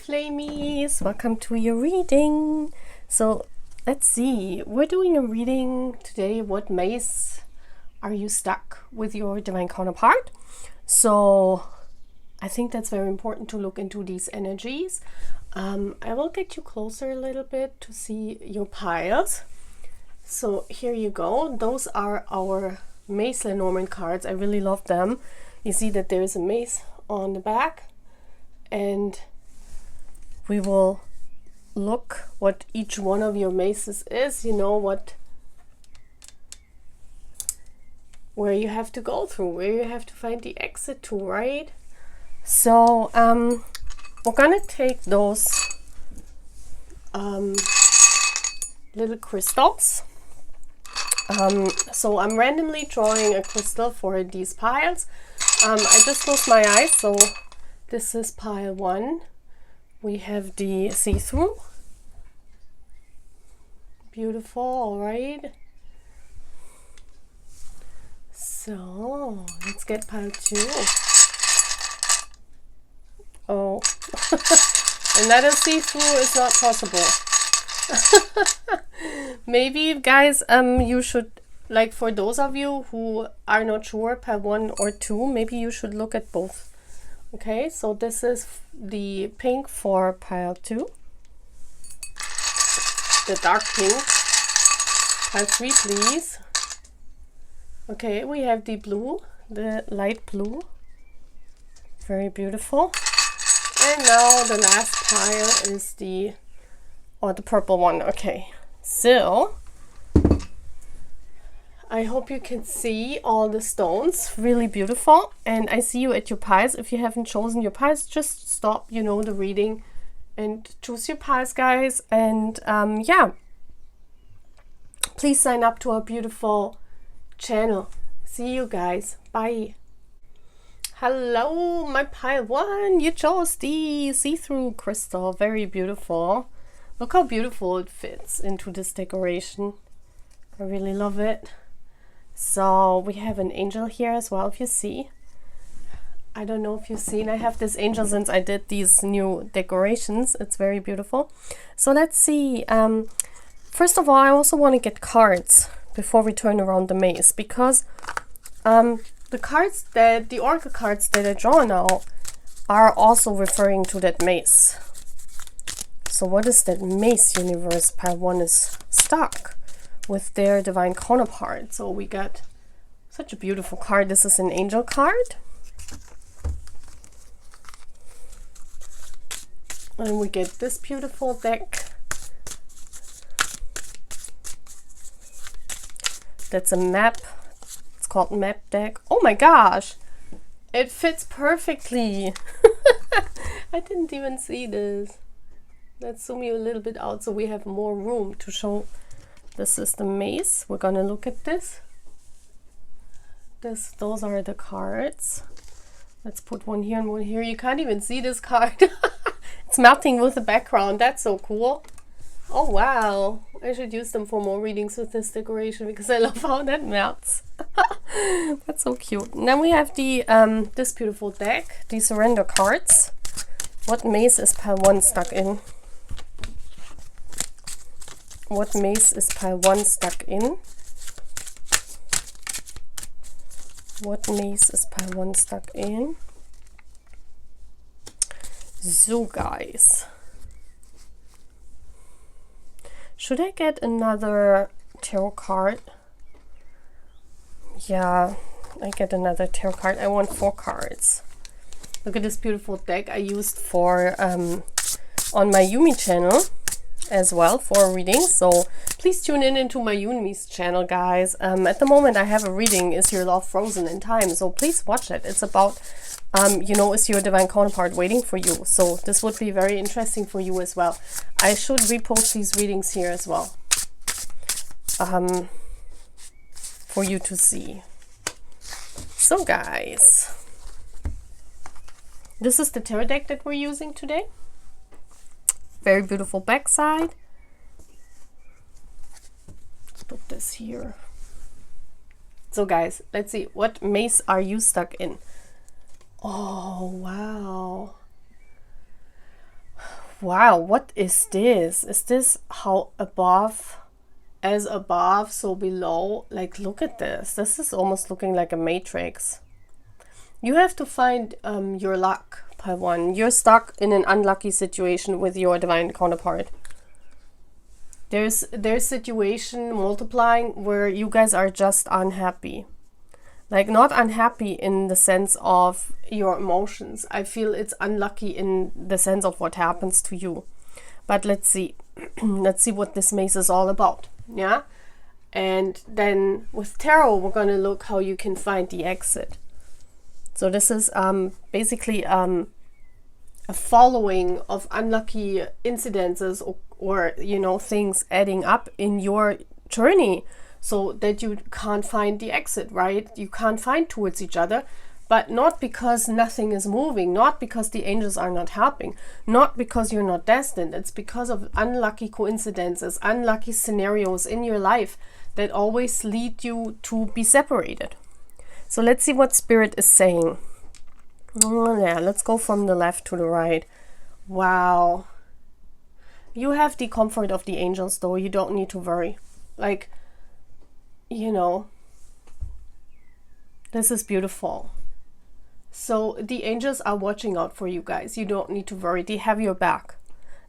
Twinflamies, welcome to your reading. So let's see, we're doing a reading today. What maze are you stuck with your divine counterpart? So I think that's very important to look into these energies. I will get you closer a little bit to see your piles. So here you go. Those are our Maze Lenormand cards. I really love them. You see that there's a maze on the back, and we will look what each one of your mazes is, you know, where you have to go through, where you have to find the exit to, right? So we're gonna take those little crystals. So I'm randomly drawing a crystal for these piles. I just closed my eyes, so this is pile 1. We have the see-through. Beautiful, all right. So let's get pile 2. Oh, another see-through is not possible. Maybe guys, you should, like, for those of you who are not sure, pile 1 or 2, maybe you should look at both. Okay, so this is the pink for pile 2, the dark pink. Pile 3, please. Okay, we have the blue, the light blue, very beautiful. And now the last pile is the purple one. Okay, so I hope you can see all the stones, really beautiful. And I see you at your piles. If you haven't chosen your piles, just stop, you know, the reading and choose your piles, guys. And yeah, please sign up to our beautiful channel. See you guys. Bye. Hello, my pile 1. You chose the see-through crystal. Very beautiful. Look how beautiful it fits into this decoration. I really love it. So we have an angel here as well, if you see. I don't know if you've seen, I have this angel since I did these new decorations. It's very beautiful. So let's see. First of all, I also want to get cards before we turn around the maze, because the oracle cards that I draw now are also referring to that maze. So what is that maze universe pile 1 is stuck with their divine counterpart? So we got such a beautiful card. This is an angel card. And we get this beautiful deck. That's a map. It's called map deck. Oh my gosh, it fits perfectly. I didn't even see this. Let's zoom you a little bit out so we have more room to show. This is the maze. We're gonna look at this. Those are the cards. Let's put one here and one here. You can't even see this card. It's melting with the background. That's so cool. Oh wow, I should use them for more readings with this decoration because I love how that melts. That's so cute. And then we have the this beautiful deck, the surrender cards. What maze is pile 1 stuck in? What maze is pile 1 stuck in? What maze is pile 1 stuck in? So guys, should I get another tarot card? Yeah, I get another tarot card. I want 4 cards. Look at this beautiful deck I used for on my Yumi channel as well for a reading. So please tune in into my Yumi's channel, guys. At the moment I have a reading, Is Your Love Frozen in Time? So please watch it. It's about you know, is your divine counterpart waiting for you? So this would be very interesting for you as well. I should repost these readings here as well for you to see. So guys, this is the tarot deck that we're using today. Very beautiful backside. Let's put this here. So guys, let's see, what maze are you stuck in? Oh wow, wow, what is this? Is this how above, as above, so below? Like, look at this. This is almost looking like a matrix. You have to find your luck, Pi 1. You're stuck in an unlucky situation with your divine counterpart. There's situation multiplying where you guys are just unhappy. Like, not unhappy in the sense of your emotions. I feel it's unlucky in the sense of what happens to you. But let's see. Let's see what this maze is all about. Yeah? And then with tarot, we're going to look how you can find the exit. So this is basically a following of unlucky incidences or you know, things adding up in your journey so that you can't find the exit, right? You can't find towards each other, but not because nothing is moving, not because the angels are not helping, not because you're not destined. It's because of unlucky coincidences, unlucky scenarios in your life that always lead you to be separated. So let's see what Spirit is saying. Yeah, let's go from the left to the right. Wow. You have the comfort of the angels, though. You don't need to worry. Like, you know, this is beautiful. So the angels are watching out for you guys. You don't need to worry. They have your back.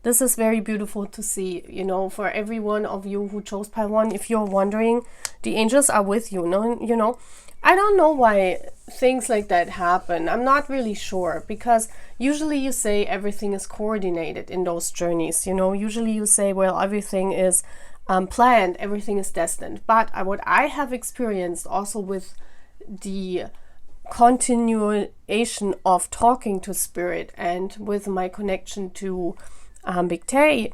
This is very beautiful to see, you know, for every one of you who chose Pi 1. If you're wondering, the angels are with you. No, you know, I don't know why things like that happen. I'm not really sure, because usually you say everything is coordinated in those journeys. You know, usually you say, well, everything is planned, everything is destined. But what I have experienced also with the continuation of talking to Spirit and with my connection to Big Tay,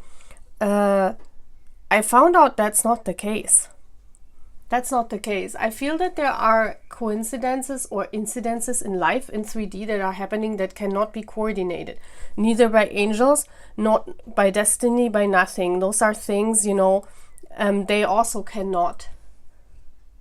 I found out that's not the case. That's not the case. I feel that there are coincidences or incidences in life in 3D that are happening that cannot be coordinated. Neither by angels, not by destiny, by nothing. Those are things, you know, they also cannot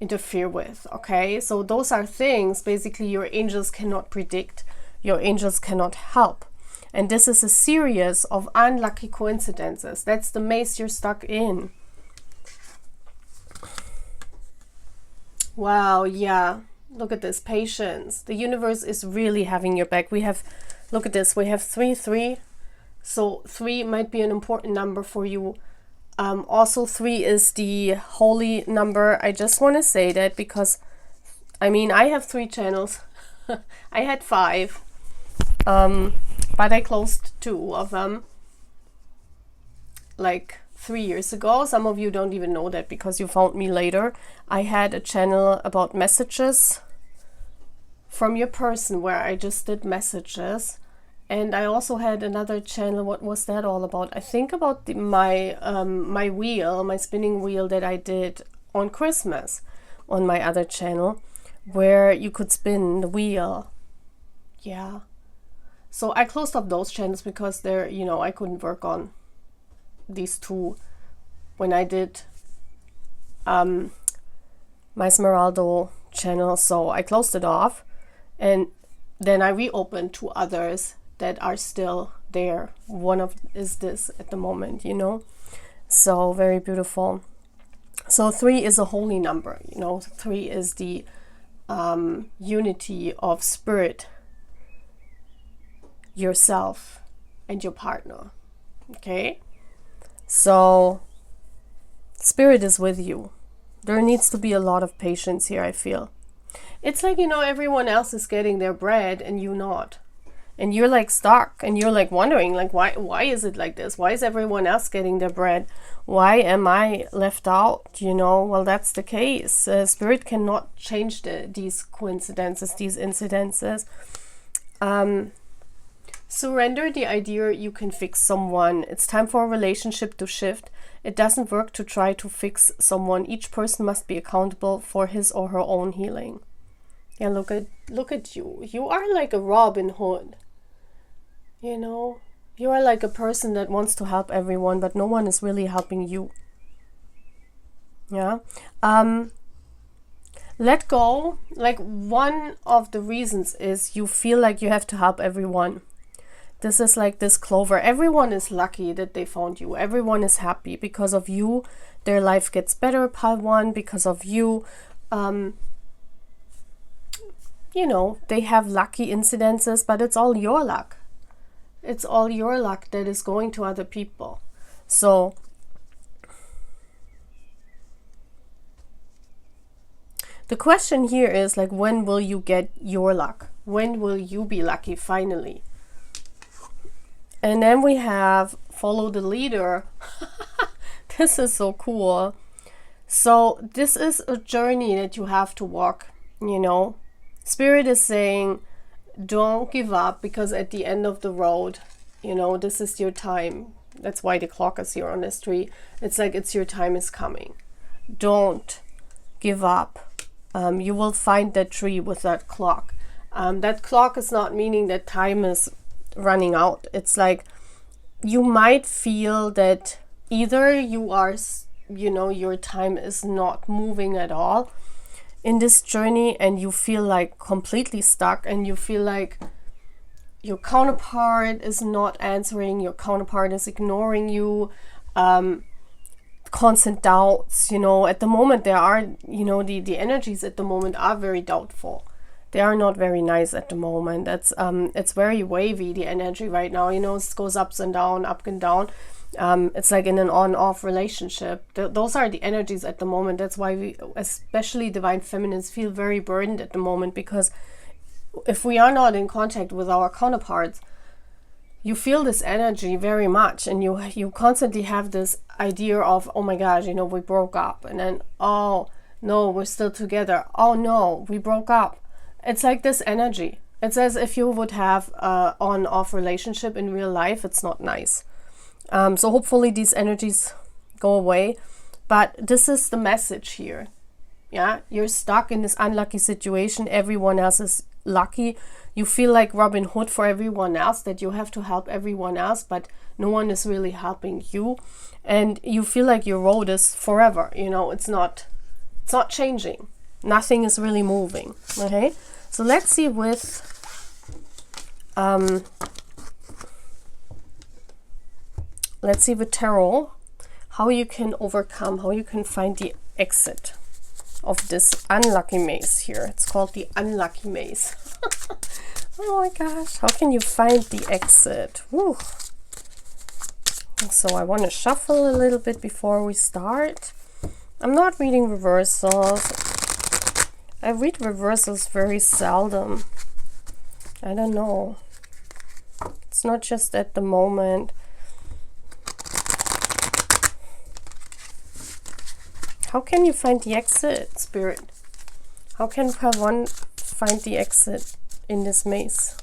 interfere with, okay? So those are things, basically, your angels cannot predict. Your angels cannot help. And this is a series of unlucky coincidences. That's the maze you're stuck in. Wow, yeah. Look at this, patience. The universe is really having your back. We have, look at this, we have 3, 3. So 3 might be an important number for you. Also 3 is the holy number. I just want to say that because, I mean, I have 3 channels. I had 5. But I closed 2 of them. Like 3 years ago. Some of you don't even know that because you found me later. I had a channel about messages from your person where I just did messages, and I also had another channel. What was that all about? I think about my wheel, my spinning wheel that I did on Christmas on my other channel, where you could spin the wheel. Yeah. So I closed up those channels because they're, you know, I couldn't work on these 2 when I did my Smeraldo channel, so I closed it off, and then I reopened 2 others that are still there. One of is this at the moment, you know, so very beautiful. So 3 is a holy number, you know. 3 is the unity of spirit, yourself and your partner. Okay, so Spirit is with you. There needs to be a lot of patience here, I feel. It's like, you know, everyone else is getting their bread and you not. And you're like stuck and you're like wondering, like, why is it like this? Why is everyone else getting their bread? Why am I left out? You know, well, that's the case. Spirit cannot change these coincidences, these incidences. Surrender the idea you can fix someone. It's time for a relationship to shift. It doesn't work to try to fix someone. Each person must be accountable for his or her own healing. Yeah, look at you. You are like a Robin Hood. You know, you are like a person that wants to help everyone, but no one is really helping you. Yeah. Let go. Like, one of the reasons is you feel like you have to help everyone. This is like this clover. Everyone is lucky that they found you. Everyone is happy because of you. Their life gets better, pile 1, because of you. You know, they have lucky incidences, but it's all your luck. It's all your luck that is going to other people. So the question here is like, when will you get your luck? When will you be lucky finally? And then we have follow the leader. This is so cool. So this is a journey that you have to walk, you know. Spirit is saying, don't give up, because at the end of the road, you know, this is your time. That's why the clock is here on this tree. It's like, it's your time is coming. Don't give up. You will find that tree with that clock. That clock is not meaning that time is running out. It's like, you might feel that either you are, you know, your time is not moving at all in this journey, and you feel like completely stuck, and you feel like your counterpart is not answering, your counterpart is ignoring you, constant doubts, you know. At the moment there are, you know, the energies at the moment are very doubtful. They are not very nice at the moment. That's it's very wavy, the energy right now, you know. It goes ups and down, up and down. It's like in an on-off relationship. Those are the energies at the moment. That's why we, especially divine feminines, feel very burdened at the moment, because if we are not in contact with our counterparts, you feel this energy very much, and you constantly have this idea of, oh my gosh, you know, we broke up, and then, oh no, we're still together, oh no, we broke up. It's like this energy. It's as if you would have an on-off relationship in real life. It's not nice. So hopefully these energies go away. But this is the message here. Yeah, you're stuck in this unlucky situation. Everyone else is lucky. You feel like Robin Hood for everyone else, that you have to help everyone else, but no one is really helping you. And you feel like your road is forever. You know, it's not changing. Nothing is really moving. Okay, so let's see with tarot how you can overcome, how you can find the exit of this unlucky maze here. It's called the unlucky maze. Oh my gosh, how can you find the exit? Woo. So I want to shuffle a little bit before we start. I'm not reading reversals. I read reversals very seldom. I don't know. It's not just at the moment. How can you find the exit, Spirit? How can one find the exit in this maze?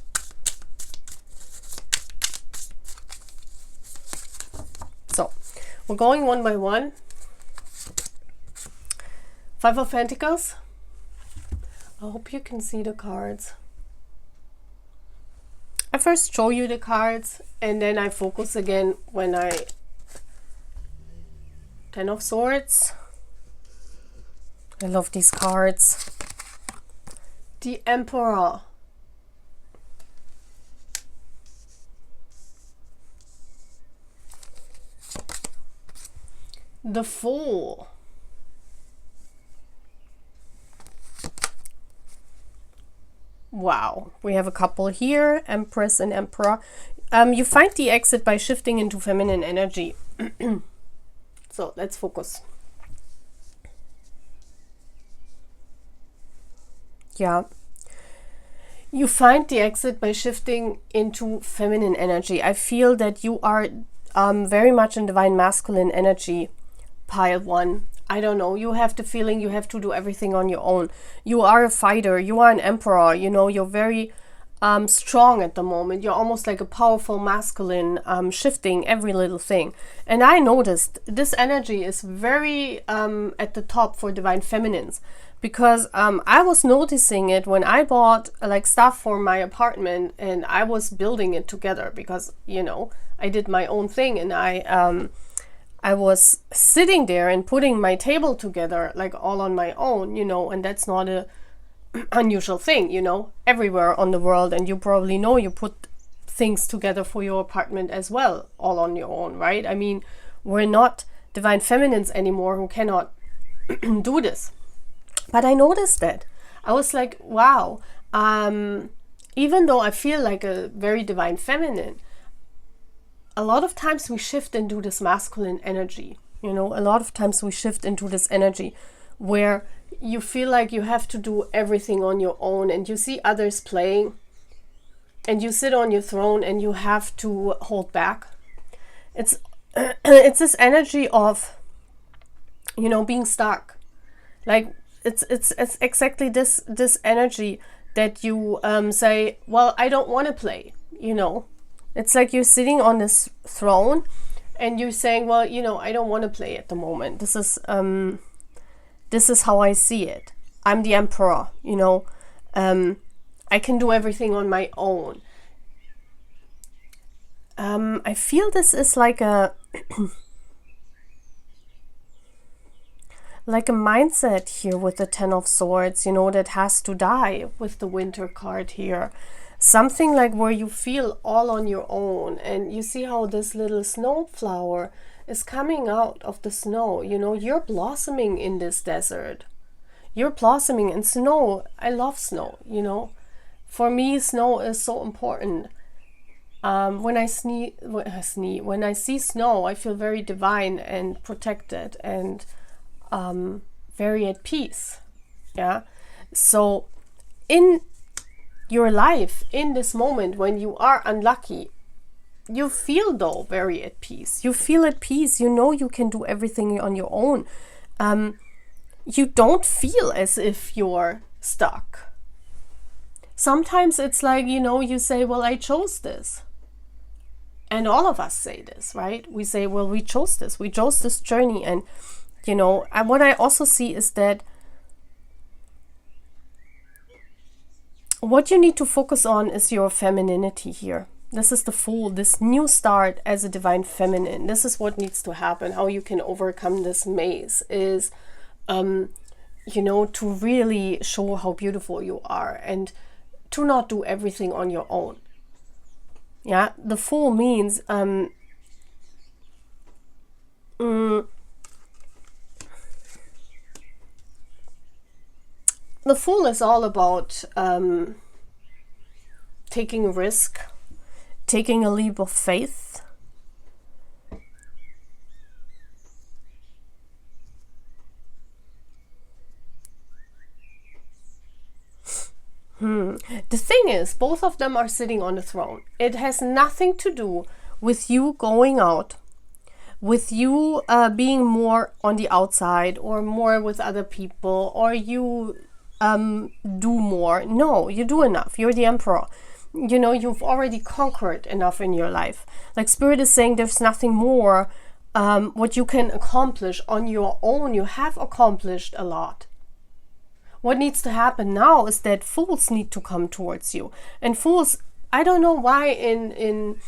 So, we're going one by one. 5 of Pentacles. I hope you can see the cards. I first show you the cards, and then I focus again when I... 10 of Swords. I love these cards. The Emperor. The Fool. Wow, we have a couple here, Empress and Emperor. You find the exit by shifting into feminine energy. So let's focus. Yeah, you find the exit by shifting into feminine energy. I feel that you are very much in divine masculine energy, pile 1. I don't know, you have the feeling you have to do everything on your own. You are a fighter, you are an emperor, you know, you're very strong at the moment. You're almost like a powerful masculine, shifting every little thing. And I noticed this energy is very at the top for divine feminines, because I was noticing it when I bought like stuff for my apartment, and I was building it together because, you know, I did my own thing, and I was sitting there and putting my table together like all on my own, you know, and that's not a unusual thing, you know, everywhere on the world. And you probably know, you put things together for your apartment as well, all on your own, right? I mean, we're not divine feminines anymore who cannot do this. But I noticed that. I was like, wow, even though I feel like a very divine feminine, a lot of times we shift into this masculine energy. You know, a lot of times we shift into this energy where you feel like you have to do everything on your own, and you see others playing and you sit on your throne and you have to hold back. It's it's this energy of, you know, being stuck. Like it's exactly this energy that you say, well, I don't want to play, you know. It's like you're sitting on this throne and you're saying, well, you know, I don't want to play at the moment. This is how I see it. I'm the emperor, you know. I can do everything on my own. I feel this is like a like a mindset here with the Ten of Swords, you know, that has to die with the Winter card here. Something like where you feel all on your own, and you see how this little snow flower is coming out of the snow. You know, you're blossoming in this desert. You're blossoming in snow. I love snow, you know. For me, snow is so important. When I see snow, I feel very divine and protected and very at peace. Yeah. So in your life, in this moment when you are unlucky, you feel though very at peace. You feel at peace. You know you can do everything on your own. You don't feel as if you're stuck. Sometimes it's like, you know, you say, well, I chose this. And all of us say this, right? We say, well, we chose this journey. And, you know, and what I also see is that what you need to focus on is your femininity here. This is the Fool, this new start as a divine feminine. This is what needs to happen. How you can overcome this maze is, you know, to really show how beautiful you are and to not do everything on your own. Yeah, the Fool means the Fool is all about taking a risk, taking a leap of faith. The thing is, both of them are sitting on the throne. It has nothing to do with you going out, with you being more on the outside or more with other people, or you do more. No, you do enough. You're the emperor. You know, you've already conquered enough in your life. Like Spirit is saying, there's nothing more what you can accomplish on your own. You have accomplished a lot. What needs to happen now is that fools need to come towards you. And fools, I don't know why in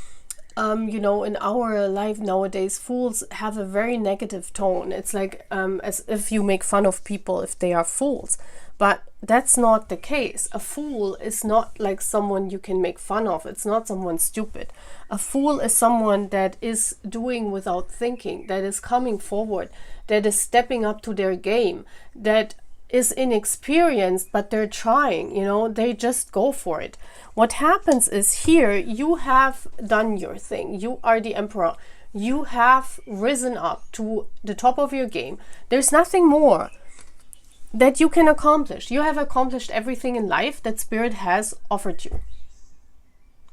you know, in our life nowadays, fools have a very negative tone. It's like as if you make fun of people if they are fools. But that's not the case. A fool is not like someone you can make fun of. It's not someone stupid. A fool is someone that is doing without thinking, that is coming forward, that is stepping up to their game, that is inexperienced, but they're trying, you know, they just go for it. What happens is here, you have done your thing. You are the emperor. You have risen up to the top of your game. There's nothing more that you can accomplish. You have accomplished everything in life that Spirit has offered you.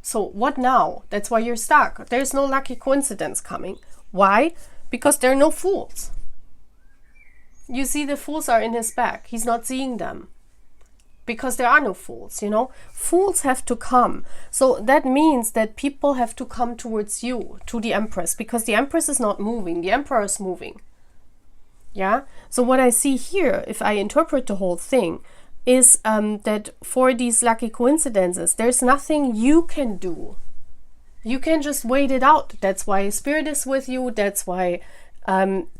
So what now? That's why you're stuck. There's no lucky coincidence coming. Why? Because there are no fools. You see, the fools are in his back. He's not seeing them because there are no fools, you know. Fools have to come. So that means that people have to come towards you, to the Empress, because the Empress is not moving. The Emperor is moving. Yeah. So what I see here, if I interpret the whole thing, is that for these lucky coincidences, there's nothing you can do. You can just wait it out. That's why Spirit is with you. That's why,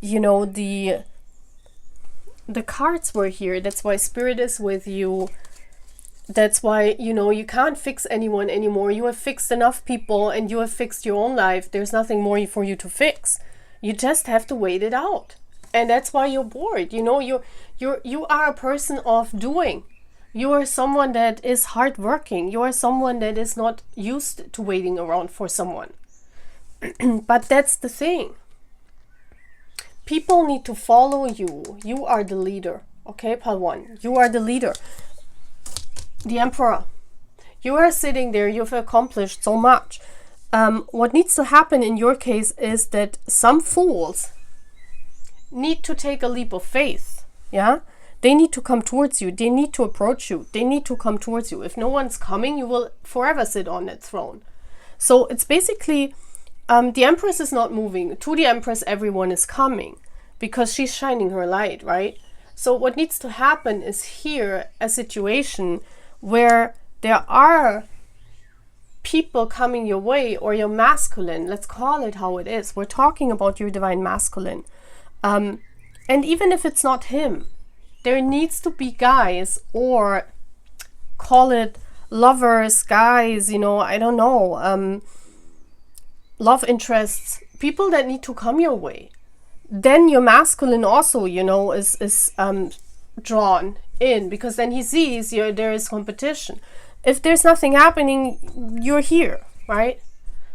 you know, the cards were here. That's why Spirit is with you. that's why, you know, you can't fix anyone anymore. You have fixed enough people and you have fixed your own life. There's nothing more for you to fix. You just have to wait it out. And that's why you're bored. You know, you are a person of doing. You are someone that is hardworking. You are someone that is not used to waiting around for someone. But that's the thing. People need to follow you. You are the leader. Okay, pile 1. You are the leader. The emperor. You are sitting there. You've accomplished so much. What needs to happen in your case is that some fools need to take a leap of faith. Yeah, they need to come towards you. They need to approach you. They need to come towards you. If no one's coming, you will forever sit on that throne. So it's basically the Empress is not moving. To the Empress, everyone is coming because she's shining her light, right? So what needs to happen is here a situation where there are people coming your way, or your masculine, let's call it how it is. We're talking about your divine masculine. And even if it's not him, there needs to be guys, or call it lovers, guys, you know, I don't know, love interests, people that need to come your way. Then your masculine also, you know, is drawn in, because then he sees there is competition. If there's nothing happening, you're here, right?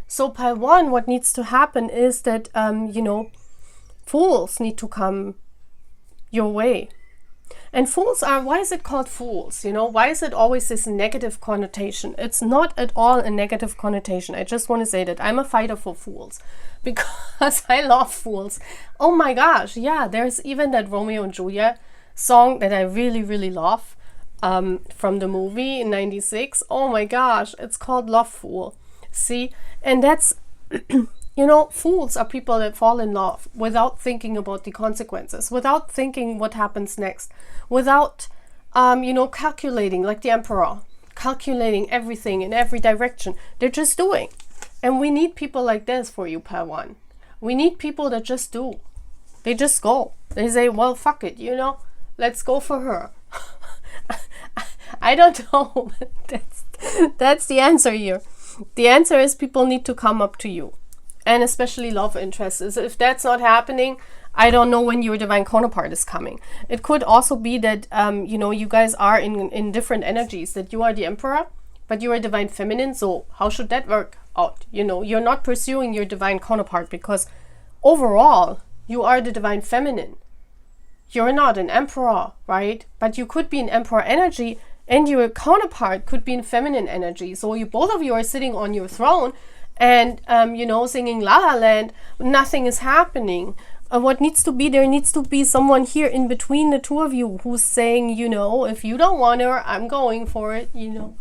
So pile 1, what needs to happen is that, you know, fools need to come your way. And fools are, why is it called fools? You know, why is it always this negative connotation? It's not at all a negative connotation. I just want to say that I'm a fighter for fools because I love fools. Oh my gosh, yeah, there's even that Romeo and Juliet song that I really, really love. From the movie in 96. Oh my gosh, it's called Love Fool. See, and that's, you know, fools are people that fall in love without thinking about the consequences, without thinking what happens next, without, you know, calculating, like the emperor, calculating everything in every direction. They're just doing. And we need people like this for you, pile 1. We need people that just do. They just go. They say, well, fuck it, you know, let's go for her. I don't know. That's the answer here. The answer is people need to come up to you, and especially love interests. If that's not happening, I don't know when your divine counterpart is coming. It could also be that you know, you guys are in different energies, that you are the emperor but you are divine feminine. So how should that work out? You know, you're not pursuing your divine counterpart because overall you are the divine feminine. You're not an emperor, right? But you could be an emperor energy, and your counterpart could be in feminine energy. So you both of you are sitting on your throne and, you know, singing La La Land. Nothing is happening. What needs to be, there needs to be someone here in between the two of you who's saying, you know, if you don't want her, I'm going for it, you know.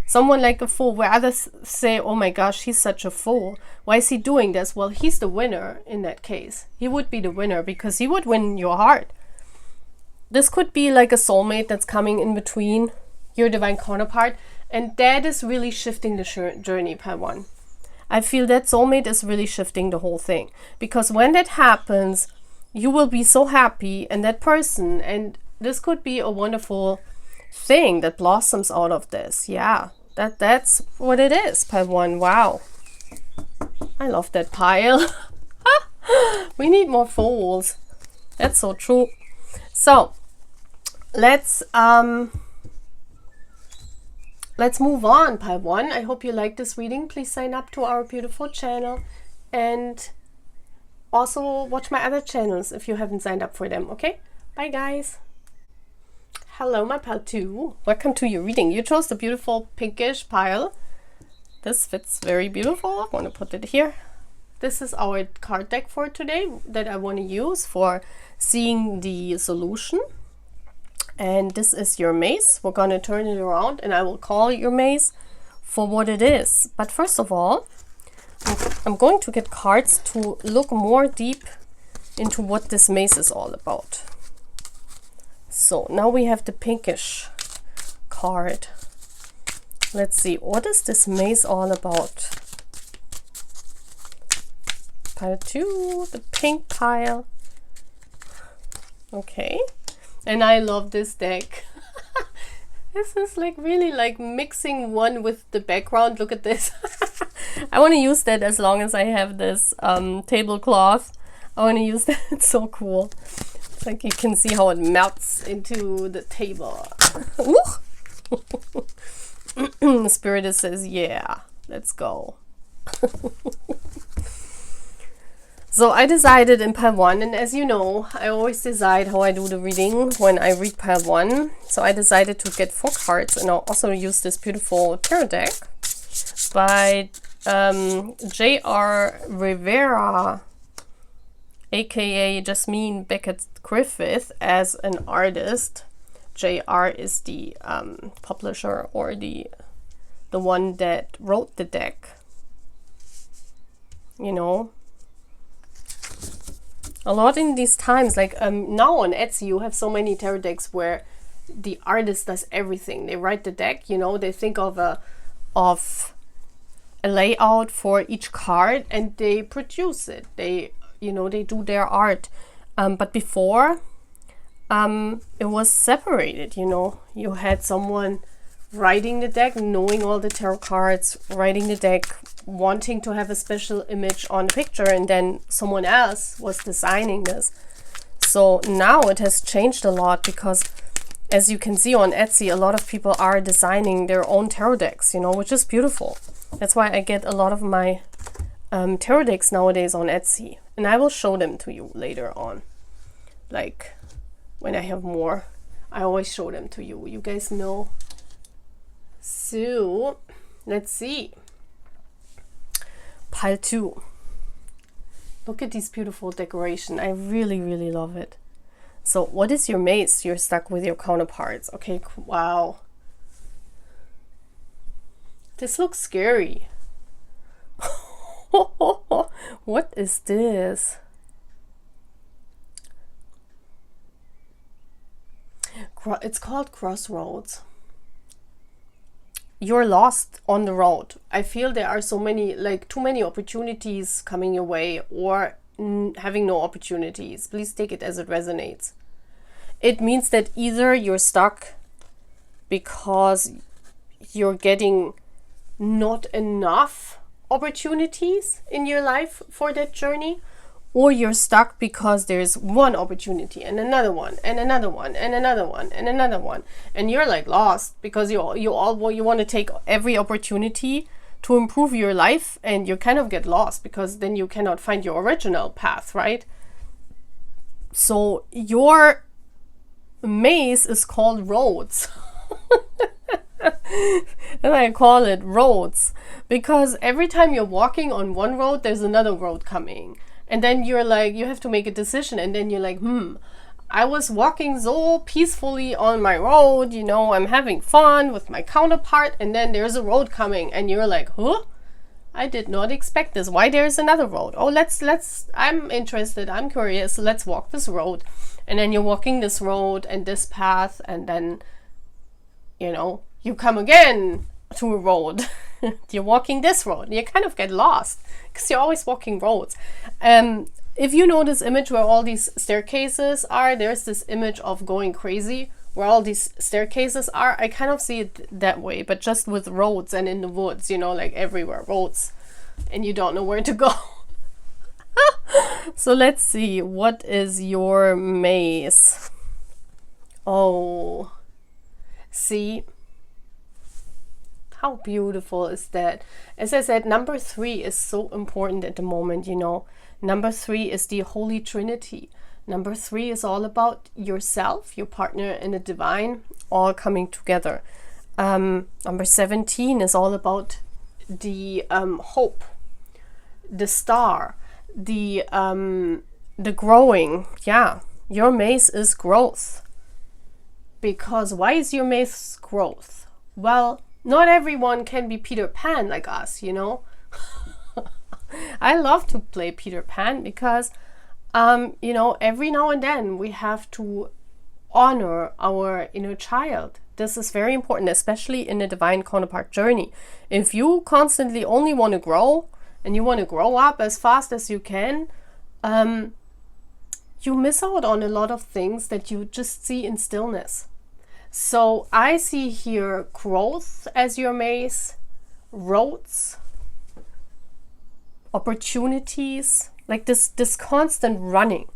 Someone like a fool, where others say, oh my gosh, he's such a fool. Why is he doing this? Well, he's the winner in that case. He would be the winner because he would win your heart. This could be like a soulmate that's coming in between your divine counterpart, and that is really shifting the journey, pile 1. I feel that soulmate is really shifting the whole thing, because when that happens, you will be so happy, and that person, and this could be a wonderful thing that blossoms out of this. Yeah, that's what it is, pile 1. Wow, I love that pile. We need more fools. That's so true. So let's move on, pile 1. I hope you like this reading. Please sign up to our beautiful channel, and also watch my other channels if you haven't signed up for them. Okay, bye guys. Hello, my pile 2. Welcome to your reading. You chose the beautiful pinkish pile. This fits very beautiful. I want to put it here. This is our card deck for today that I want to use for seeing the solution. And this is your mace. We're going to turn it around and I will call your mace for what it is. But first of all, I'm going to get cards to look more deep into what this mace is all about. So now we have the pinkish card. Let's see, what is this mace all about? Pile 2, the pink pile. Okay, and I love this deck. This is like really like mixing one with the background. Look at this. I want to use that as long as I have this tablecloth. I want to use that. It's so cool. It's like you can see how it melts into the table. Spirit says, yeah, let's go. So I decided in pile 1, and as you know, I always decide how I do the reading when I read pile 1. So I decided to get 4 cards, and I'll also use this beautiful tarot deck by J.R. Rivera, aka Jasmine Beckett Griffith, as an artist. J.R. is the publisher, or the one that wrote the deck. You know, a lot in these times, like now on Etsy, you have so many tarot decks where the artist does everything. They write the deck, you know, they think of a layout for each card and they produce it. They, you know, they do their art. But before, it was separated, you know. You had someone writing the deck, knowing all the tarot cards, writing the deck, wanting to have a special image on the picture, and then someone else was designing this. So now it has changed a lot, because as you can see on Etsy, a lot of people are designing their own tarot decks, you know, which is beautiful. That's why I get a lot of my tarot decks nowadays on Etsy, and I will show them to you later on. Like when I have more, I always show them to you. You guys know. So let's see. Pile 2. Look at this beautiful decoration. I really, really love it. So what is your maze? You're stuck with your counterparts. Okay, wow. This looks scary. What is this? It's called Crossroads. You're lost on the road. I feel there are so many, like too many opportunities coming your way, or having no opportunities. Please take it as it resonates. It means that either you're stuck because you're getting not enough opportunities in your life for that journey, or you're stuck because there's one opportunity and another one and another one and another one and another one, and you're like lost because you want to take every opportunity to improve your life, and you kind of get lost because then you cannot find your original path, right? So your maze is called roads. And I call it roads because every time you're walking on one road, there's another road coming. And then you're like, you have to make a decision. And then you're like, I was walking so peacefully on my road, you know, I'm having fun with my counterpart. And then there's a road coming. And you're like, huh? I did not expect this. Why there's another road? Oh, I'm interested. I'm curious. So let's walk this road. And then you're walking this road and this path. And then, you know, you come again to a road. You're walking this road and you kind of get lost because you're always walking roads. If you know this image where all these staircases are, there's this image of going crazy where all these staircases are. I kind of see it that way, but just with roads and in the woods, you know, like everywhere, roads, and you don't know where to go. So let's see, what is your maze? Oh, see, how beautiful is that? As I said, number 3 is so important at the moment, you know. Number 3 is the Holy Trinity. Number 3 is all about yourself, your partner, and the divine all coming together. Number 17 is all about the hope, the star, the growing. Yeah, your maze is growth. Because why is your maze growth? Well, not everyone can be Peter Pan like us, you know. I love to play Peter Pan because, you know, every now and then we have to honor our inner child. This is very important, especially in the divine counterpart journey. If you constantly only want to grow and you want to grow up as fast as you can, you miss out on a lot of things that you just see in stillness. So I see here growth as your mace, roads, opportunities, like this constant running.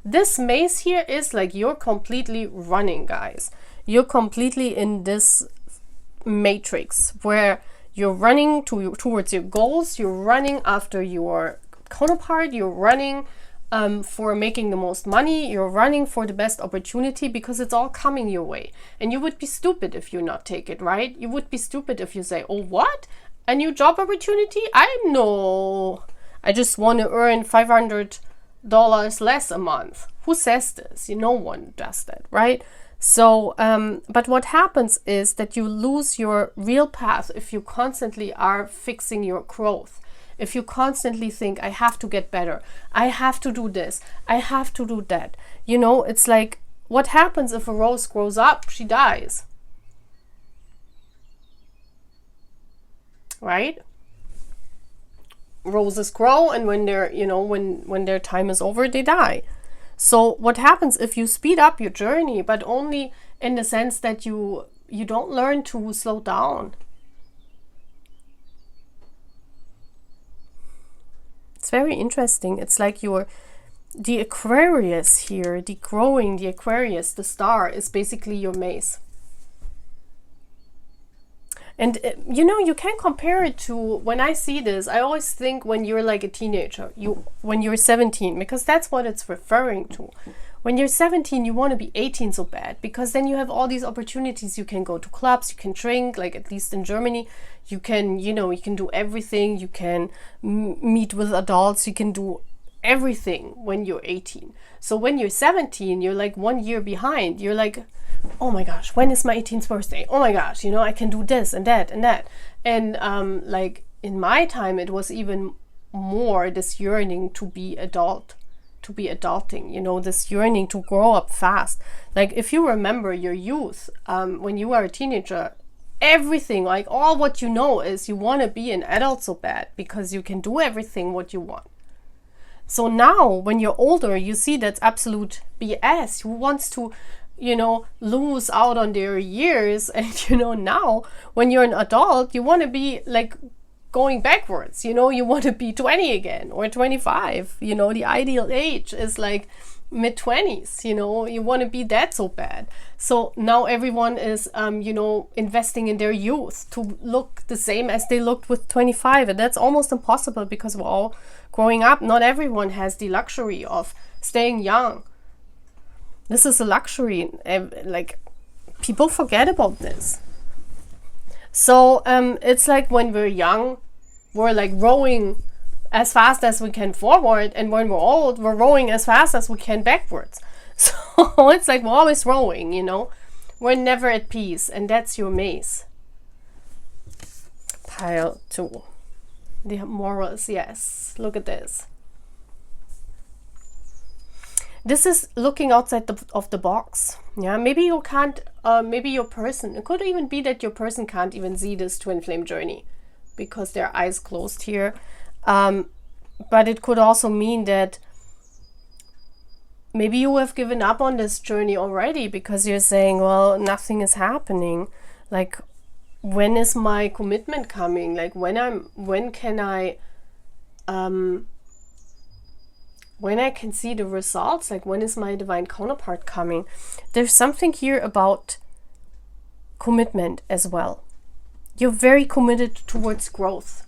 This mace here is like you're completely running, guys. You're completely in this matrix where you're running towards your goals, you're running after your counterpart, you're running for making the most money, you're running for the best opportunity, because it's all coming your way. And you would be stupid if you not take it, right? You would be stupid if you say, oh, what? A new job opportunity? I just want to earn $500 less a month. Who says this? No one does that, right? So, but what happens is that you lose your real path if you constantly are fixing your growth. If you constantly think, I have to get better, I have to do this, I have to do that. It's like, what happens if a rose grows up? She dies. Right? Roses grow, and when they're, when their time is over, they die. So what happens if you speed up your journey, but only in the sense that you don't learn to slow down? It's very interesting. It's like the Aquarius here, the Aquarius, the star is basically your mace. And you can compare it to, when I see this, I always think when you're like a teenager, when you're 17, because that's what it's referring to. When you're 17, you want to be 18 so bad, because then you have all these opportunities. You can go to clubs, you can drink, like at least in Germany, you can, you can do everything. You can meet with adults, you can do everything when you're 18. So when you're 17, you're like 1 year behind. You're like, oh my gosh, when is my 18th birthday? Oh my gosh, I can do this and that and that. And like in my time, it was even more this yearning to be adulting, this yearning to grow up fast. Like if you remember your youth, when you were a teenager, everything, like all what is you want to be an adult so bad, because you can do everything what you want. So now when you're older, you see that's absolute BS. Who wants to lose out on their years? And now when you're an adult, you want to be like going backwards. You want to be 20 again, or 25. The ideal age is like mid-20s. You want to be that so bad. So now everyone is investing in their youth to look the same as they looked with 25, and that's almost impossible, because we're all growing up. Not everyone has the luxury of staying young. This is a luxury, like people forget about this. So it's like when we're young, we're like rowing as fast as we can forward, and when we're old, we're rowing as fast as we can backwards. So it's like we're always rowing, we're never at peace, and that's your mace. Pile 2, the morals. Yes, look at this. This is looking outside of the box. Yeah, maybe you can't, maybe your person, it could even be that your person can't even see this twin flame journey because their eyes closed here. But it could also mean that maybe you have given up on this journey already, because you're saying, well, nothing is happening. Like, when is my commitment coming? Like, when can I can see the results? Like, when is my divine counterpart coming? There's something here about commitment as well. You're very committed towards growth.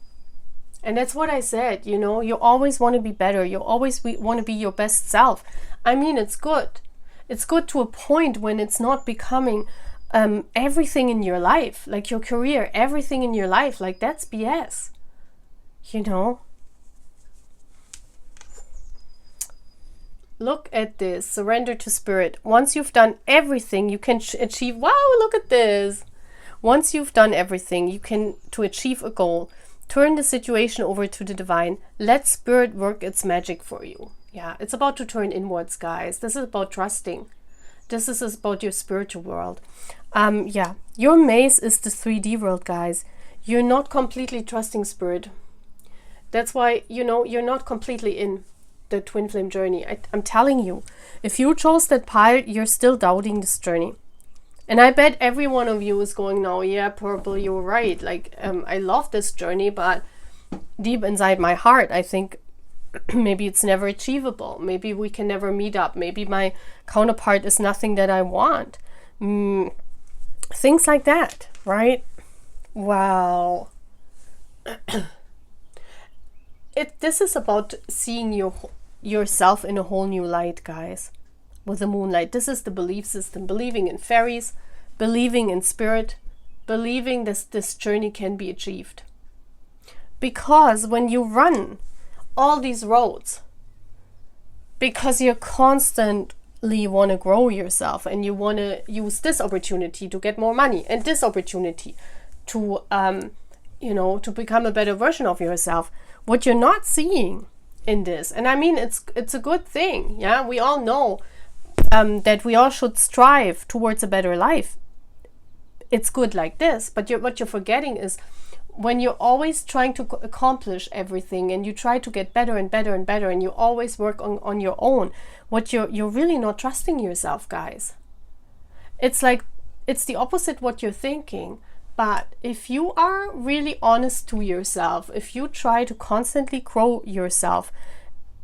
And that's what I said, you always want to be better. You always want to be your best self. I mean, it's good. It's good to a point when it's not becoming everything in your life, like your career, everything in your life. Like, that's BS, Look at this. Surrender to spirit. Once you've done everything, you can achieve. Wow, look at this. Once you've done everything, you can, to achieve a goal, turn the situation over to the divine. Let spirit work its magic for you. Yeah, it's about to turn inwards, guys. This is about trusting. This is about your spiritual world. Yeah, your maze is the 3D world, guys. You're not completely trusting spirit. That's why, you're not completely in the twin flame journey. I'm telling you, if you chose that pile, you're still doubting this journey. And I bet every one of you is going now, yeah, Purple, you're right. Like, I love this journey, but deep inside my heart, I think maybe it's never achievable. Maybe we can never meet up. Maybe my counterpart is nothing that I want. Things like that, right? Wow. This is about seeing yourself in a whole new light, guys. With the moonlight. This is the belief system. Believing in fairies, believing in spirit, believing this journey can be achieved. Because when you run all these roads, because you constantly want to grow yourself and you want to use this opportunity to get more money and this opportunity to to become a better version of yourself, what you're not seeing in this, and I mean it's a good thing, yeah, we all know that we all should strive towards a better life. It's good like this, but what you're forgetting is when you're always trying to accomplish everything and you try to get better and better and better and you always work on your own, what you're really not trusting yourself, guys. It's like it's the opposite what you're thinking. But if you are really honest to yourself, if you try to constantly grow yourself,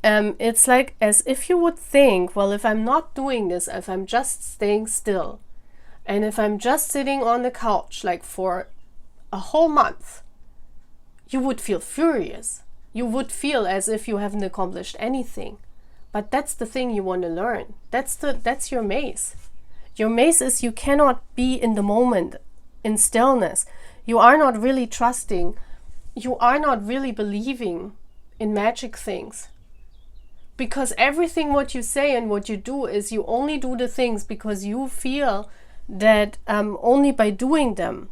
it's like as if you would think, well, if I'm not doing this, if I'm just staying still, and if I'm just sitting on the couch like for a whole month, you would feel furious. You would feel as if you haven't accomplished anything. But that's the thing you want to learn. That's your maze. Your maze is you cannot be in the moment, in stillness. You are not really trusting. You are not really believing in magic things. Because everything what you say and what you do is you only do the things because you feel that only by doing them,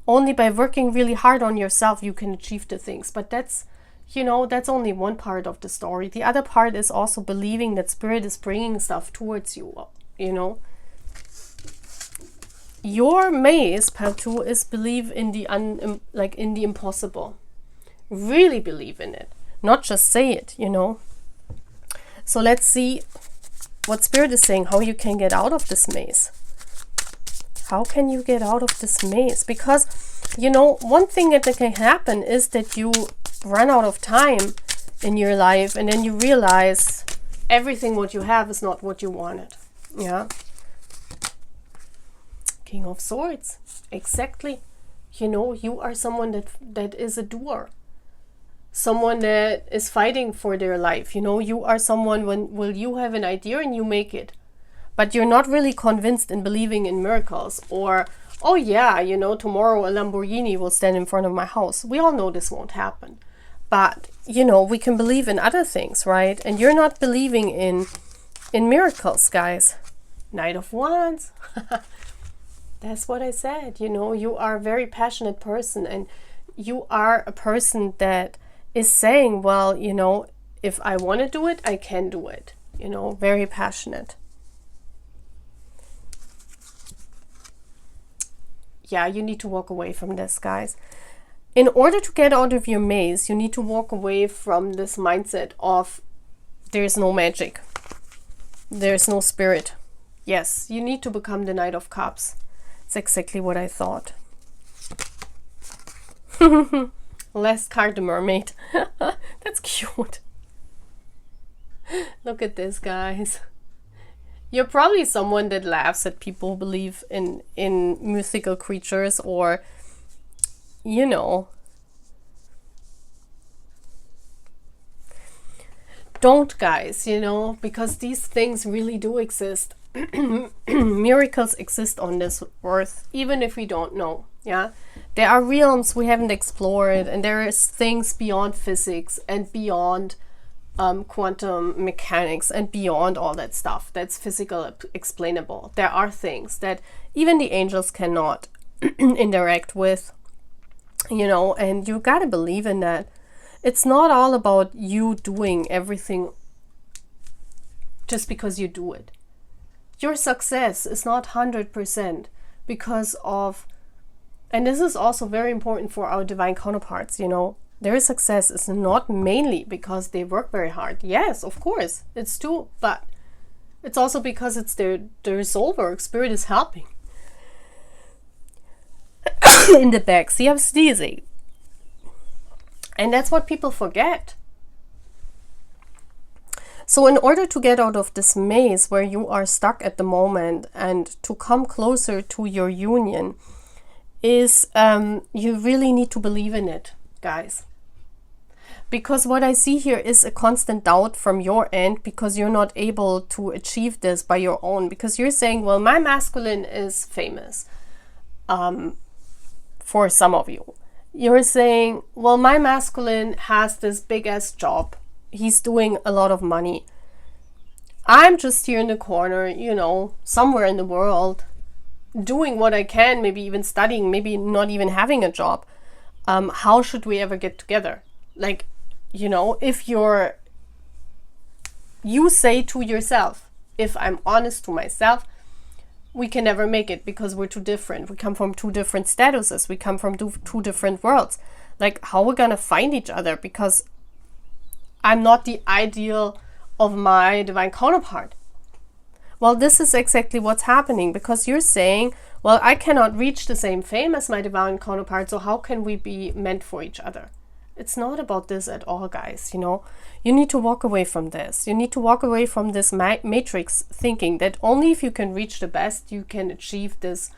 only by working really hard on yourself, you can achieve the things. But that's only one part of the story. The other part is also believing that spirit is bringing stuff towards you, Your maze, part 2, is believe in the in the impossible. Really believe in it. Not just say it, So let's see what spirit is saying, how you can get out of this maze. How can you get out of this maze? Because, one thing that can happen is that you run out of time in your life and then you realize everything what you have is not what you wanted. Yeah. King of Swords. Exactly. You are someone that is a doer. Someone that is fighting for their life. You are someone when you have an idea and you make it. But you're not really convinced in believing in miracles or, oh yeah, tomorrow a Lamborghini will stand in front of my house. We all know this won't happen. But, we can believe in other things, right? And you're not believing in miracles, guys. Knight of Wands. That's what I said. You are a very passionate person and you are a person that is saying, well, if I want to do it, I can do it. Very passionate. Yeah, you need to walk away from this, guys. In order to get out of your maze, you need to walk away from this mindset of there's no magic. There's no spirit. Yes, you need to become the Knight of Cups. It's exactly what I thought. Last card, the mermaid. That's cute. Look at this, guys. You're probably someone that laughs at people who believe in mythical creatures or, Don't, guys, because these things really do exist. Miracles exist on this earth, even if we don't know. Yeah, there are realms we haven't explored, and there is things beyond physics and beyond quantum mechanics and beyond all that stuff that's physical explainable. There are things that even the angels cannot interact with, and you gotta believe in that. It's not all about you doing everything just because you do it. Your success is not 100% because of, and this is also very important for our divine counterparts, their success is not mainly because they work very hard. Yes, of course, it's too, but it's also because it's their soul work. Spirit is helping. in the back. See, I'm sneezing. And that's what people forget. So in order to get out of this maze where you are stuck at the moment and to come closer to your union is you really need to believe in it, guys. Because what I see here is a constant doubt from your end because you're not able to achieve this by your own. Because you're saying, well, my masculine is famous for some of you. You're saying, well, my masculine has this big ass job. He's doing a lot of money. I'm just here in the corner, you know, somewhere in the world, doing what I can, maybe even studying, maybe not even having a job. How should we ever get together? Like, you know, if you say to yourself, if I'm honest to myself, we can never make it because we're too different. We come from two different statuses. We come from two different worlds. Like, how we're gonna find each other? Because I'm not the ideal of my divine counterpart. Well, this is exactly what's happening because you're saying, well, I cannot reach the same fame as my divine counterpart, so how can we be meant for each other? It's not about this at all, guys. You know, you need to walk away from this. You need to walk away from this matrix thinking that only if you can reach the best, you can achieve this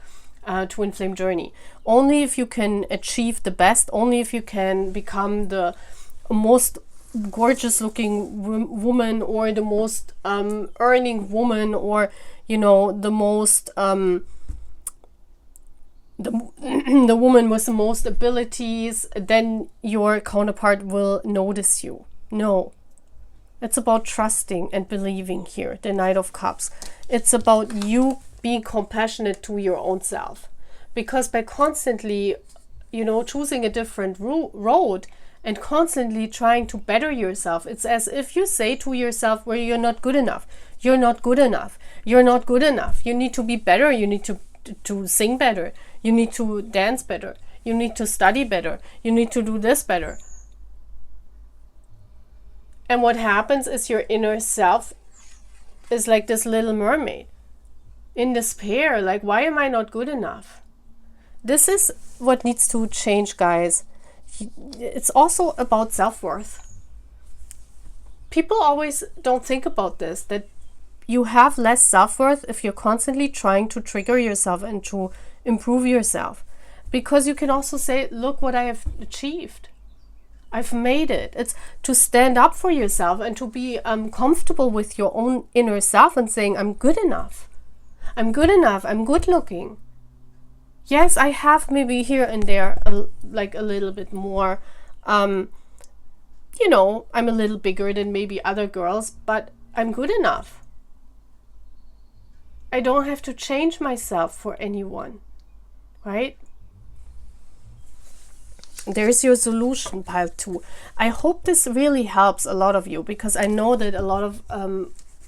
twin flame journey. Only if you can achieve the best, only if you can become the most gorgeous looking woman or the most earning woman or, you know, the most the woman with the most abilities, then your counterpart will notice you. No, it's about trusting and believing here, the Knight of Cups. It's about you being compassionate to your own self, because by constantly, you know, choosing a different road and constantly trying to better yourself, it's as if you say to yourself, well, you're not good enough, you're not good enough, you're not good enough, you need to be better, you need to sing better, you need to dance better, you need to study better, you need to do this better. And what happens is your inner self is like this little mermaid in despair, like, why am I not good enough? This is what needs to change, guys. It's also about self-worth. People always don't think about this, that you have less self-worth if you're constantly trying to trigger yourself and to improve yourself. Because you can also say, look what I have achieved. I've made it. It's to stand up for yourself and to be comfortable with your own inner self and saying, I'm good enough. I'm good enough. I'm good looking. Yes, I have maybe here and there like a little bit more, you know, I'm a little bigger than maybe other girls, but I'm good enough. I don't have to change myself for anyone, right? There's your solution, pile 2. I hope this really helps a lot of you, because I know that a lot of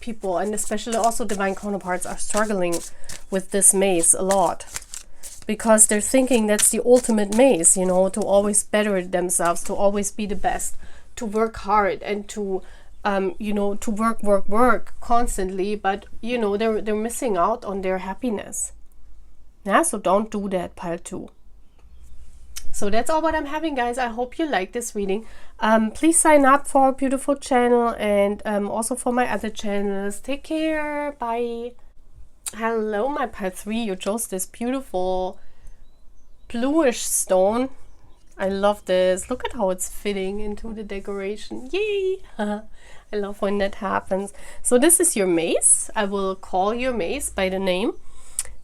people, and especially also divine counterparts, are struggling with this maze a lot. Because they're thinking that's the ultimate maze, you know, to always better themselves, to always be the best, to work hard and to you know, to work constantly, but you know, they're missing out on their happiness. Yeah, so don't do that, pile 2. So that's all what I'm having, guys. I hope you like this reading. Please sign up for our beautiful channel and also for my other channels. Take care. Bye. Hello, my pile 3. You chose this beautiful bluish stone. I love this. Look at how it's fitting into the decoration. Yay! I love when that happens. So this is your maze. I will call your maze by the name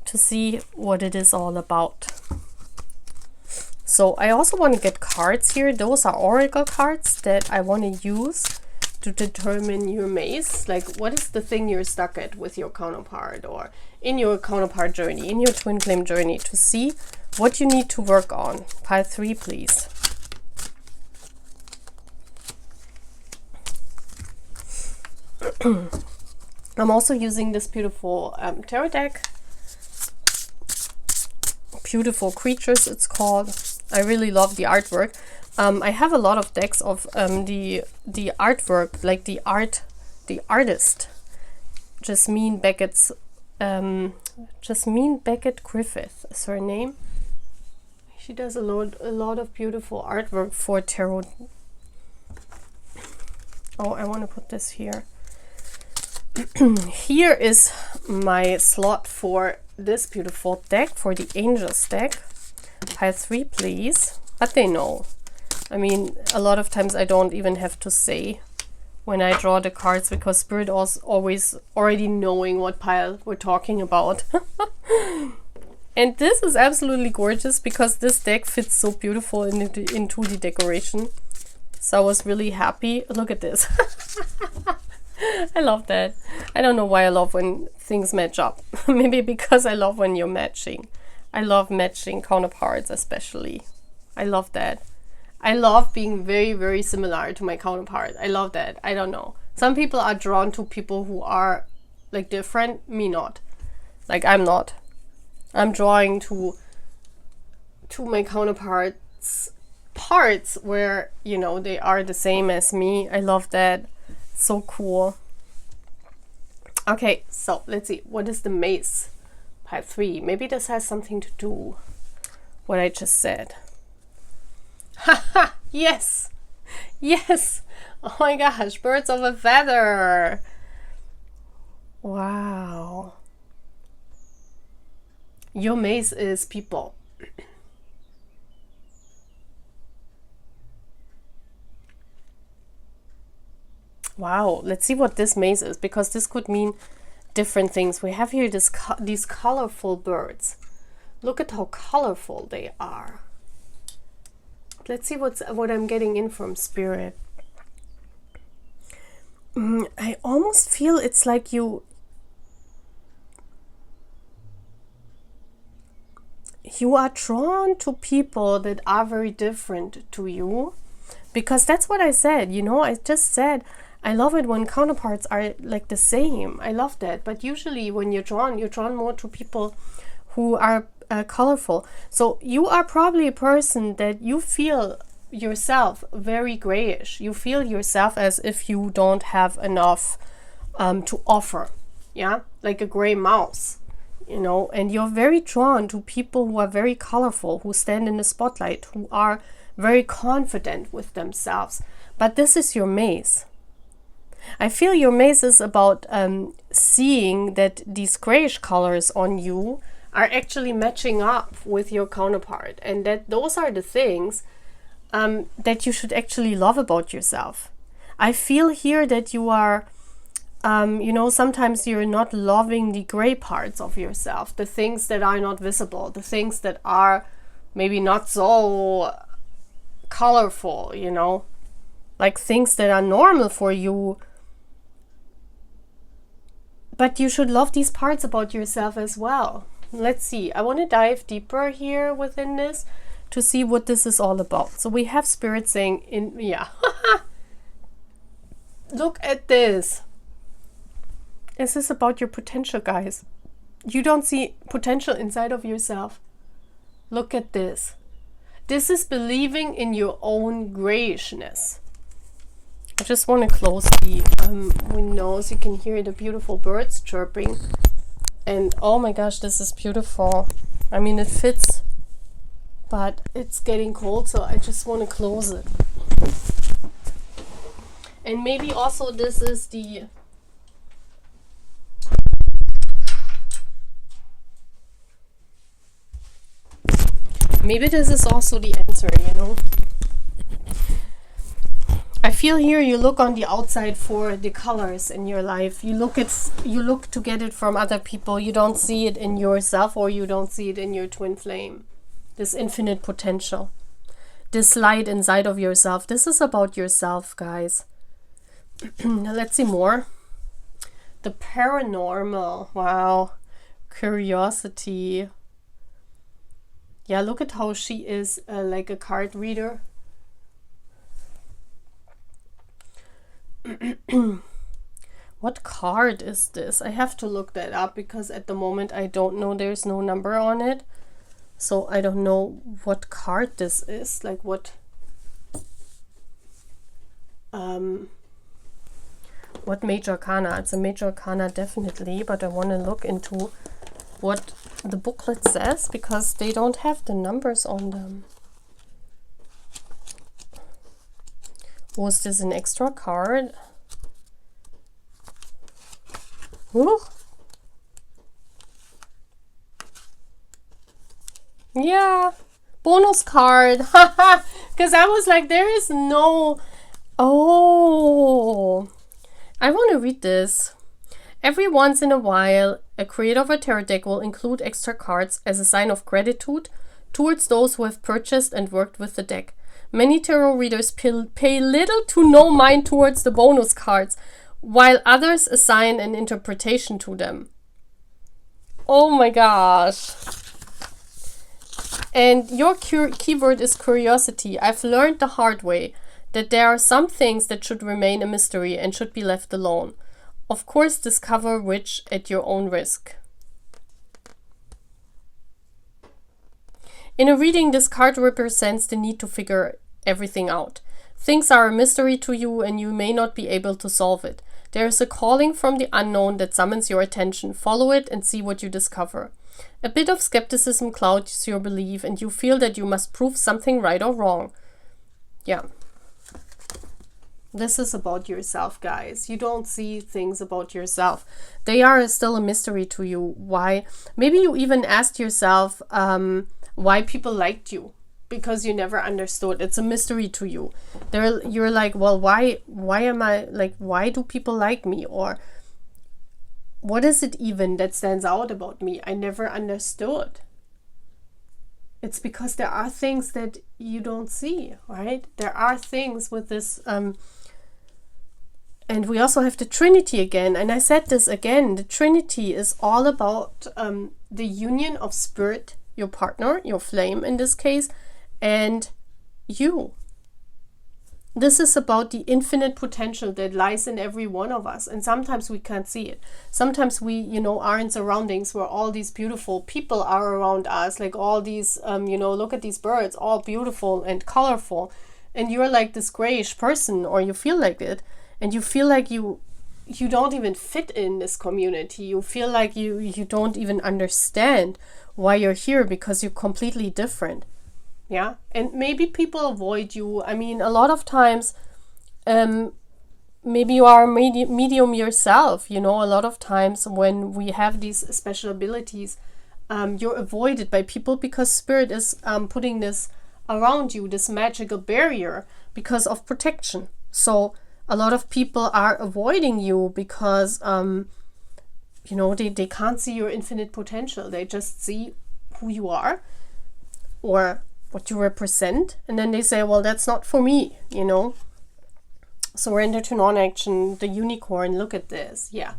to see what it is all about. So I also want to get cards here. Those are oracle cards that I want to use to determine your maze. Like, what is the thing you're stuck at with your counterpart, or in your counterpart journey, in your twin flame journey, to see what you need to work on. Pile 3, please. I'm also using this beautiful tarot deck. Beautiful Creatures, it's called. I really love the artwork. I have a lot of decks of the artwork, like the artist, Jasmine Beckett Griffith is her name. She does a lot of beautiful artwork for tarot. Oh, I want to put this here. Here is my slot for this beautiful deck, for the Angels deck. Pile 3, please. But they know. I mean, a lot of times I don't even have to say when I draw the cards, because Spirit is always already knowing what pile we're talking about. And this is absolutely gorgeous, because this deck fits so beautiful into the decoration. So I was really happy. Look at this. I love that. I don't know why I love when things match up. Maybe because I love when you're matching. I love matching counterparts especially. I love that. I love being very, very similar to my counterpart. I love that. I don't know. Some people are drawn to people who are like different. Me not. Like I'm not. I'm drawing to my counterparts parts where, you know, they are the same as me. I love that. So cool. Okay, so let's see. What is the mace? Pile 3. Maybe this has something to do what I just said. Haha! Yes! Yes! Oh my gosh, birds of a feather! Wow. Your mace is people. Wow, let's see what this maze is, because this could mean different things. We have here these colorful birds. Look at how colorful they are. Let's see what I'm getting in from Spirit. I almost feel it's like you are drawn to people that are very different to you, because that's what I said, you know. I just said I love it when counterparts are like the same. I love that. But usually when you're drawn more to people who are colorful. So you are probably a person that you feel yourself very grayish. You feel yourself as if you don't have enough to offer. Yeah, like a gray mouse, you know. And you're very drawn to people who are very colorful, who stand in the spotlight, who are very confident with themselves. But this is your maze. I feel your maze is about seeing that these grayish colors on you are actually matching up with your counterpart, and that those are the things that you should actually love about yourself. I feel here that you are, you know, sometimes you're not loving the gray parts of yourself, the things that are not visible, the things that are maybe not so colorful, you know, like things that are normal for you. But you should love these parts about yourself as well. Let's see. I want to dive deeper here within this to see what this is all about. So we have Spirit saying, yeah. Look at this. Is this about your potential, guys? You don't see potential inside of yourself. Look at this. This is believing in your own grayishness. I just want to close the windows. You can hear the beautiful birds chirping. And oh my gosh, this is beautiful. I mean, it fits, but it's getting cold, so I just want to close it. And maybe also this is the... Maybe this is also the answer, you know? I feel here you look on the outside for the colors in your life. You look to get it from other people. You don't see it in yourself, or you don't see it in your twin flame. This infinite potential. This light inside of yourself. This is about yourself, guys. Now let's see more. The paranormal. Wow. Curiosity. Yeah, look at how she is like a card reader. What card is this? I have to look that up, because at the moment I don't know. There's no number on it, so I don't know what card this is. Like what major arcana. It's a major arcana definitely, but I want to look into what the booklet says, because they don't have the numbers on them. Was this an extra card? Ooh. Yeah, bonus card. Because I was like, there is no... Oh, I want to read this. Every once in a while, a creator of a tarot deck will include extra cards as a sign of gratitude towards those who have purchased and worked with the deck. Many tarot readers pay little to no mind towards the bonus cards, while others assign an interpretation to them. Oh my gosh. And your keyword is curiosity. I've learned the hard way that there are some things that should remain a mystery and should be left alone. Of course, discover which at your own risk. In a reading, this card represents the need to figure everything out. Things are a mystery to you and you may not be able to solve it. There is a calling from the unknown that summons your attention. Follow it and see what you discover. A bit of skepticism clouds your belief and you feel that you must prove something right or wrong. Yeah. This is about yourself, guys. You don't see things about yourself. They are still a mystery to you. Why? Maybe you even asked yourself why people liked you, because you never understood. It's a mystery to you. You're like, well, why am I like, why do people like me? Or what is it even that stands out about me? I never understood. It's because there are things that you don't see, right? There are things with this, and we also have the Trinity again. And I said this again, the Trinity is all about the union of spirit, your partner, your flame in this case, and you. This is about the infinite potential that lies in every one of us. And sometimes we can't see it. Sometimes we, are in surroundings where all these beautiful people are around us. Like all these, look at these birds, all beautiful and colorful. And you're like this grayish person, or you feel like it. And you feel like you don't even fit in this community. You feel like you don't even understand why you're here because you're completely different. Yeah, and maybe people avoid you. I mean, a lot of times, maybe you are a medium yourself. A lot of times when we have these special abilities, you're avoided by people because spirit is putting this around you, this magical barrier, because of protection. So a lot of people are avoiding you because, they can't see your infinite potential. They just see who you are or what you represent, and then they say, well, that's not for me, Surrender to non-action, the unicorn, look at this. Yeah.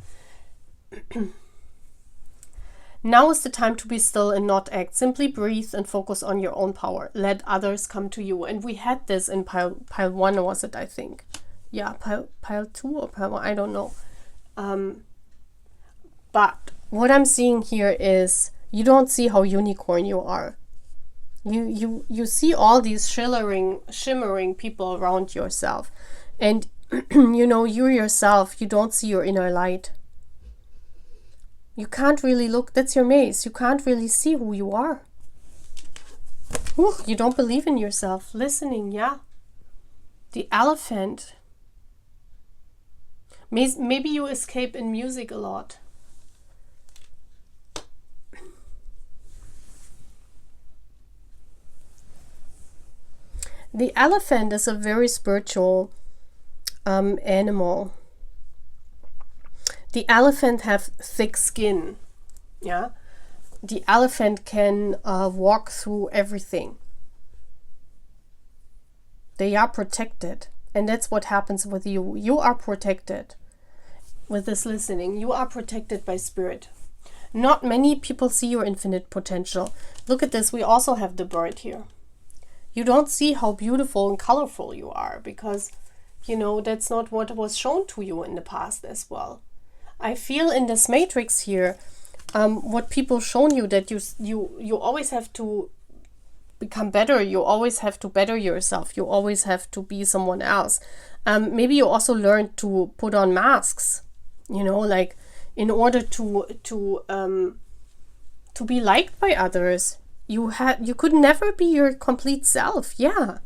Now is the time to be still and not act. Simply breathe and focus on your own power. Let others come to you. And we had this in pile 1, was it, I think? Yeah, pile 2 or pile 1, I don't know. But what I'm seeing here is you don't see how unicorn you are. You see all these shimmering people around yourself, and you yourself, you don't see your inner light. You can't really look. That's your maze. You can't really see who you are. Ooh, you don't believe in yourself. Listening, yeah. The elephant. Maybe you escape in music a lot. The elephant is a very spiritual animal. The elephant have thick skin. Yeah, the elephant can walk through everything. They are protected, and that's what happens with you. You are protected with this listening. You are protected by spirit. Not many people see your infinite potential. Look at this. We also have the bird here. You don't see how beautiful and colorful you are because, that's not what was shown to you in the past as well. I feel in this matrix here, what people shown you, that you always have to become better. You always have to better yourself. You always have to be someone else. Maybe you also learned to put on masks, like in order to to be liked by others. You could never be your complete self. Yeah,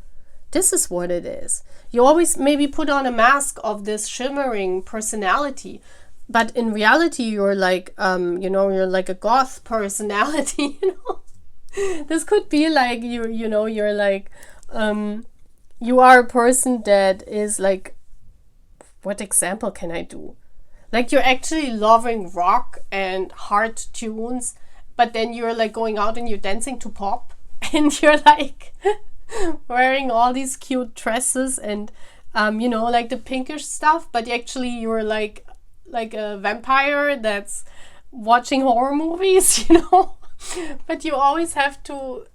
this is what it is. You always maybe put on a mask of this shimmering personality, but in reality you're like you're like a goth personality. This could be like you're like you are a person that is like, what example can I do? Like you're actually loving rock and hard tunes, but then you're like going out and you're dancing to pop, and you're like wearing all these cute dresses and like the pinkish stuff, but actually you're like a vampire that's watching horror movies, But you always have to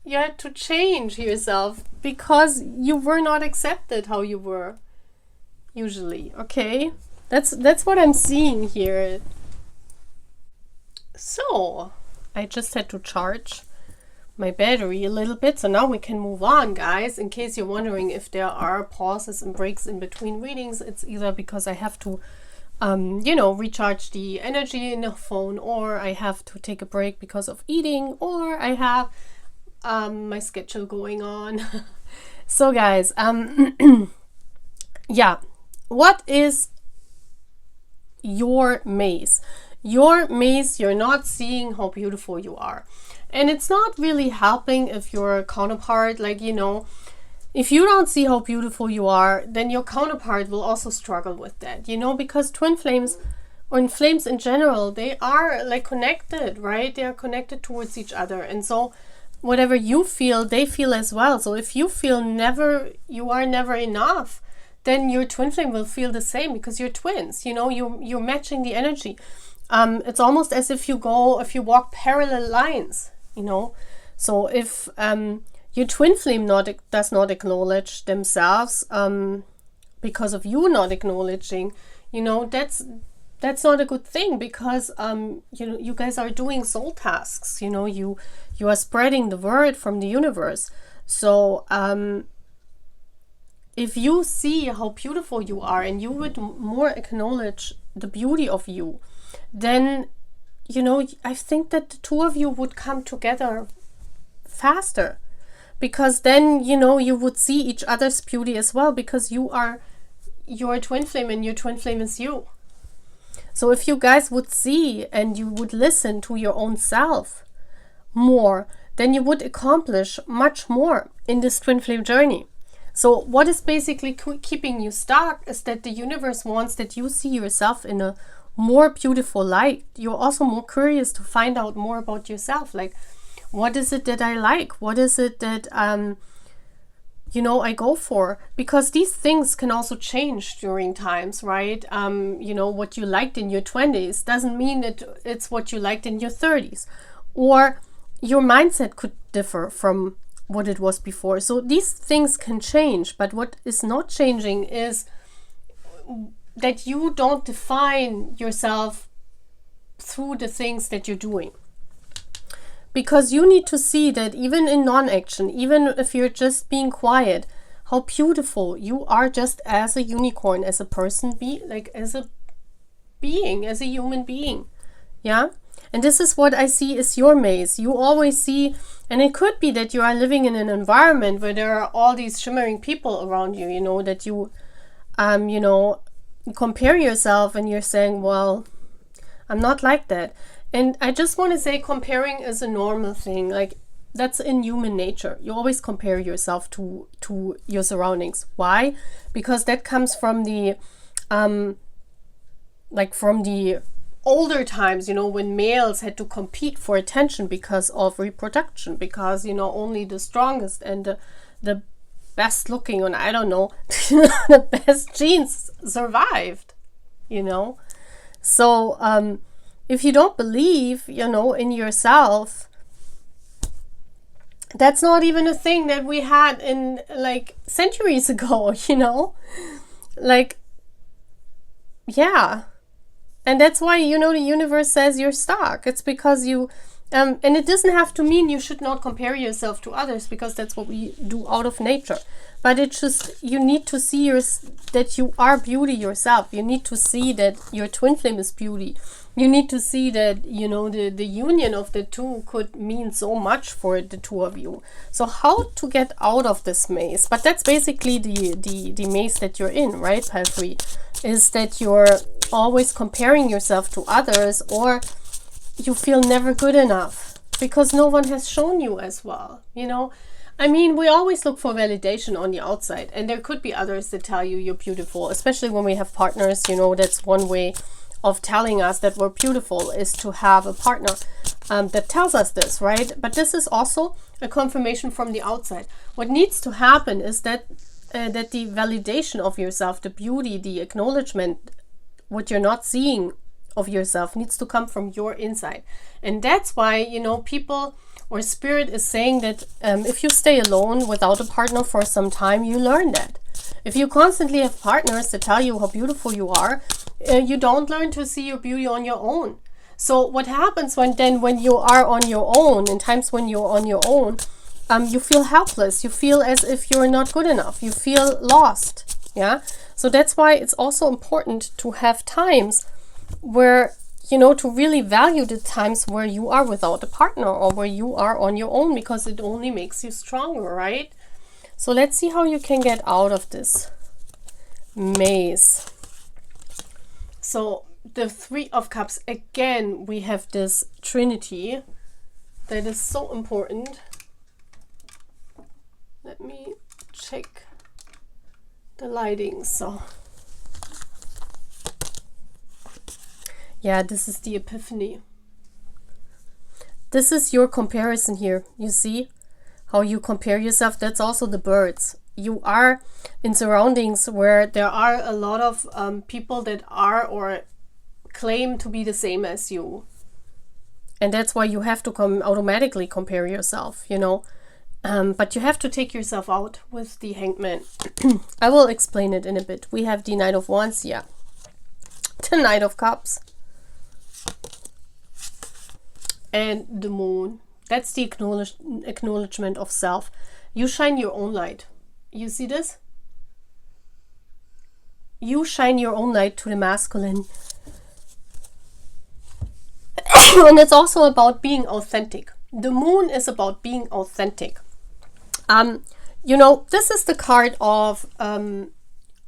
you had to change yourself because you were not accepted how you were usually. Okay, that's what I'm seeing here. So I just had to charge my battery a little bit, so now we can move on, guys. In case you're wondering if there are pauses and breaks in between readings, it's either because I have to recharge the energy in the phone, or I have to take a break because of eating, or I have my schedule going on. So guys, yeah, what is your maze? Your maze, you're not seeing how beautiful you are. And it's not really helping if your counterpart, like, if you don't see how beautiful you are, then your counterpart will also struggle with that, because twin flames, or in flames in general, they are like connected, right? They are connected towards each other. And so whatever you feel, they feel as well. So if you feel you are never enough, then your twin flame will feel the same, because you're twins, you're matching the energy. It's almost as if you walk parallel lines, So if your twin flame does not acknowledge themselves because of you not acknowledging, that's not a good thing, because you guys are doing soul tasks. You are spreading the word from the universe. So if you see how beautiful you are and you would more acknowledge the beauty of you, then I think that the two of you would come together faster, because then you would see each other's beauty as well, because you're a twin flame and your twin flame is you. So if you guys would see and you would listen to your own self more, then you would accomplish much more in this twin flame journey. So what is basically keeping you stuck is that the universe wants that you see yourself in a more beautiful light. You're also more curious to find out more about yourself. Like, what is it that I like? What is it that I go for? Because these things can also change during times, right? What you liked in your 20s doesn't mean that it's what you liked in your 30s, or your mindset could differ from what it was before. So these things can change, but what is not changing is that you don't define yourself through the things that you're doing. Because you need to see that even in non-action, even if you're just being quiet, how beautiful you are just as a unicorn, as a person, as a being, as a human being. Yeah? And this is what I see is your maze. You always see, and it could be that you are living in an environment where there are all these shimmering people around you, that you, compare yourself and you're saying, well, I'm not like that. And I just want to say, comparing is a normal thing. Like, that's in human nature. You always compare yourself to your surroundings. Why? Because that comes from the older times, when males had to compete for attention because of reproduction, because only the strongest and the best looking, and I don't know, the best genes survived, So if you don't believe, in yourself, that's not even a thing that we had in centuries ago, yeah. And that's why, the universe says you're stuck. It's because you, and it doesn't have to mean you should not compare yourself to others, because that's what we do out of nature. But it's just, you need to see that you are beauty yourself. You need to see that your twin flame is beauty. You need to see that, you know, the union of the two could mean so much for the two of you. So how to get out of this maze? But that's basically the maze that you're in, right, Palfrey? Is that you're always comparing yourself to others, or you feel never good enough because no one has shown you as well, you know? I mean, we always look for validation on the outside, and there could be others that tell you you're beautiful, especially when we have partners, you know. That's one way of telling us that we're beautiful, is to have a partner that tells us this, right? But this is also a confirmation from the outside. What needs to happen is that that the validation of yourself, the beauty, the acknowledgement, what you're not seeing of yourself, needs to come from your inside. And that's why, you know, people or spirit is saying that if you stay alone without a partner for some time, you learn that. If you constantly have partners that tell you how beautiful you are, you don't learn to see your beauty on your own. So what happens when you are on your own, in times when you're on your own, you feel helpless. You feel as if you're not good enough. You feel lost. Yeah. So that's why it's also important to have times where, you know, to really value the times where you are without a partner or where you are on your own, because it only makes you stronger, right? So let's see how you can get out of this maze. So the Three of Cups, again, we have this Trinity that is so important. Let me check the lighting. So yeah, this is the Epiphany. This is your comparison here. You see how you compare yourself? That's also the birds. You are in surroundings where there are a lot of people that are or claim to be the same as you. And that's why you have to automatically compare yourself, you know. But you have to take yourself out with the Hangman. I will explain it in a bit. We have the Knight of Wands, yeah. The Knight of Cups. And the Moon. That's the acknowledgement of self. You shine your own light. You see this? You shine your own light to the masculine. And it's also about being authentic. The Moon is about being authentic. You know, this is the card of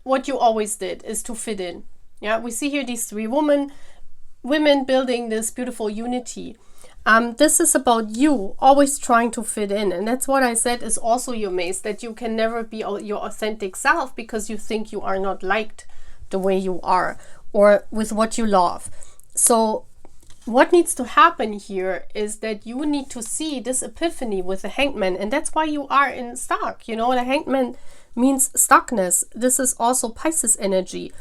what you always did, is to fit in. Yeah, we see here these three women building this beautiful unity. This is about you always trying to fit in. And that's what I said is also your maze, that you can never be your authentic self because you think you are not liked the way you are or with what you love. So what needs to happen here is that you need to see this epiphany with the Hangman. And that's why you are in stuck. You know, the Hangman means stuckness. This is also Pisces energy.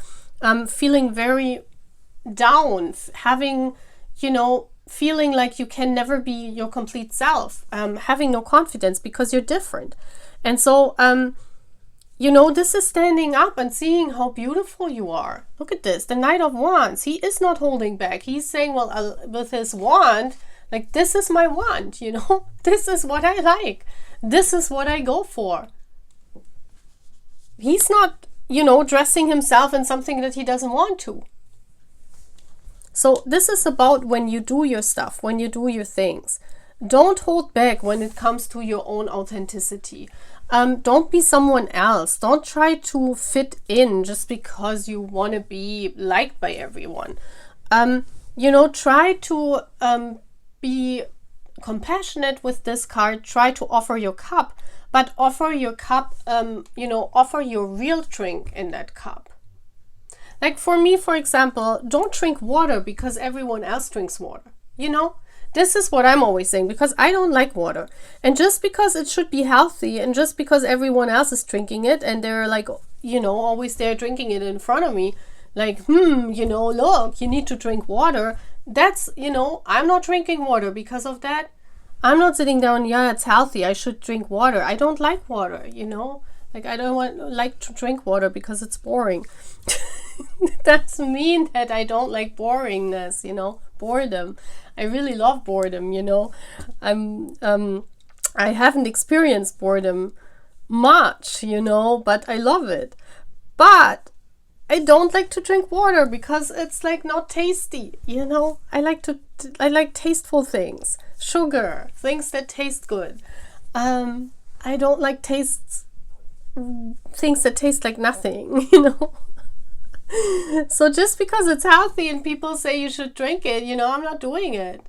Feeling very down, having, you know, feeling like you can never be your complete self, having no confidence because you're different. And so, you know, this is standing up and seeing how beautiful you are. Look at this, the Knight of Wands. He is not holding back. He's saying, well, with his wand, like, this is my wand, you know, this is what I like. This is what I go for. He's not, you know, dressing himself in something that he doesn't want to. So this is about when you do your stuff, when you do your things. Don't hold back when it comes to your own authenticity. Don't be someone else. Don't try to fit in just because you want to be liked by everyone. You know, try to be compassionate with this card. Try to offer your cup, but offer your cup, you know, offer your real drink in that cup. Like for me, for example, don't drink water because everyone else drinks water. You know, this is what I'm always saying, because I don't like water. And just because it should be healthy and just because everyone else is drinking it and they're like, you know, always there drinking it in front of me, like, you know, look, you need to drink water. That's, you know, I'm not drinking water because of that. I'm not sitting down, yeah, it's healthy, I should drink water. I don't like water, you know, like I don't like to drink water because it's boring. Doesn't mean that I don't like boringness, you know, boredom. I really love boredom, you know. I haven't experienced boredom much, you know, but I love it. But I don't like to drink water because it's like not tasty, you know. I like tasteful things, sugar, things that taste good. I don't like things that taste like nothing, you know. So just because it's healthy and people say you should drink it, you know, I'm not doing it.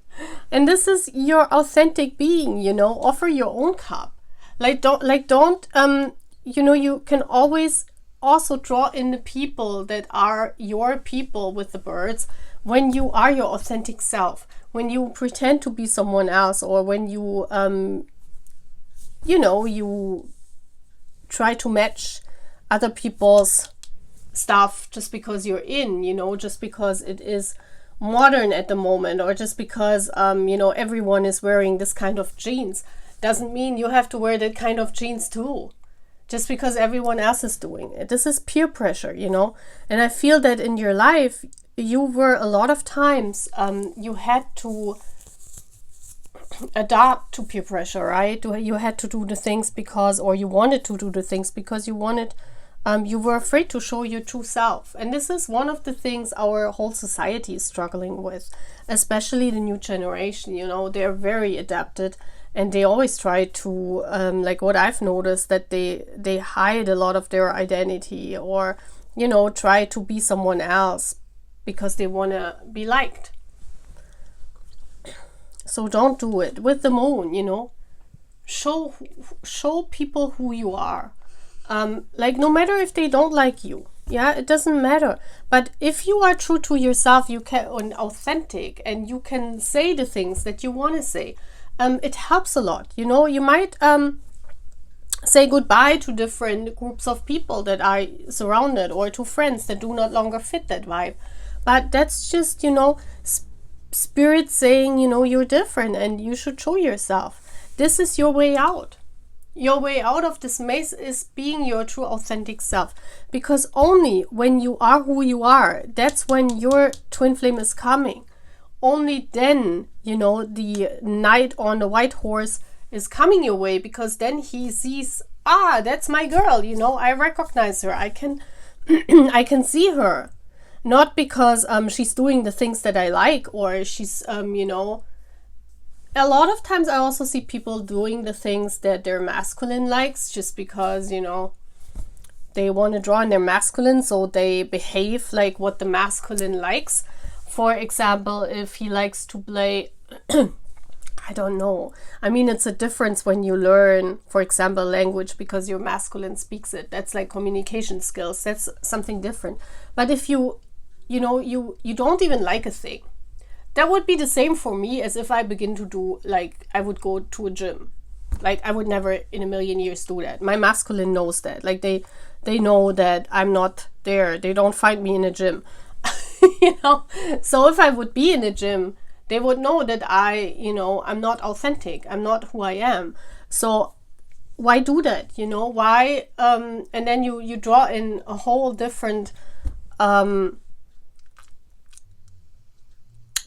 And this is your authentic being, you know. Offer your own cup. Don't you know, you can always also draw in the people that are your people with the birds when you are your authentic self, when you pretend to be someone else, or when you you know, you try to match other people's stuff just because you're in, you know, just because it is modern at the moment, or just because you know, everyone is wearing this kind of jeans, doesn't mean you have to wear that kind of jeans too, just because everyone else is doing it. This is peer pressure, you know. And I feel that in your life you were a lot of times you had to adapt to peer pressure, right? You had to do the things because, or you wanted to do the things because you wanted, you were afraid to show your true self. And this is one of the things our whole society is struggling with, especially the new generation, you know. They're very adapted, and they always try to, like what I've noticed, that they hide a lot of their identity, or, you know, try to be someone else because they want to be liked. So don't do it. With the moon, you know, show people who you are. Like, no matter if they don't like you, yeah, it doesn't matter. But if you are true to yourself, you can, and authentic, and you can say the things that you want to say, it helps a lot. You know, you might say goodbye to different groups of people that are surrounded, or to friends that do not longer fit that vibe. But that's just, you know, spirit saying, you know, you're different and you should show yourself. This is your way out. Your way out of this maze is being your true authentic self, because only when you are who you are, that's when your twin flame is coming. Only then, you know, the knight on the white horse is coming your way, because then he sees, that's my girl, you know, I recognize her, I can I can see her. Not because she's doing the things that I like, or she's you know, a lot of times I also see people doing the things that their masculine likes, just because, you know, they want to draw in their masculine, so they behave like what the masculine likes. For example, if he likes to play I don't know. I mean, it's a difference when you learn, for example, language because your masculine speaks it. That's like communication skills. That's something different. But if you know, you don't even like a thing, that would be the same for me as if I begin to do, like, I would go to a gym. Like, I would never in a million years do that. My masculine knows that. Like, they know that I'm not there. They don't find me in a gym. You know? So if I would be in a gym, they would know that you know, I'm not authentic. I'm not who I am. So why do that? You know, why? And then you draw in a whole different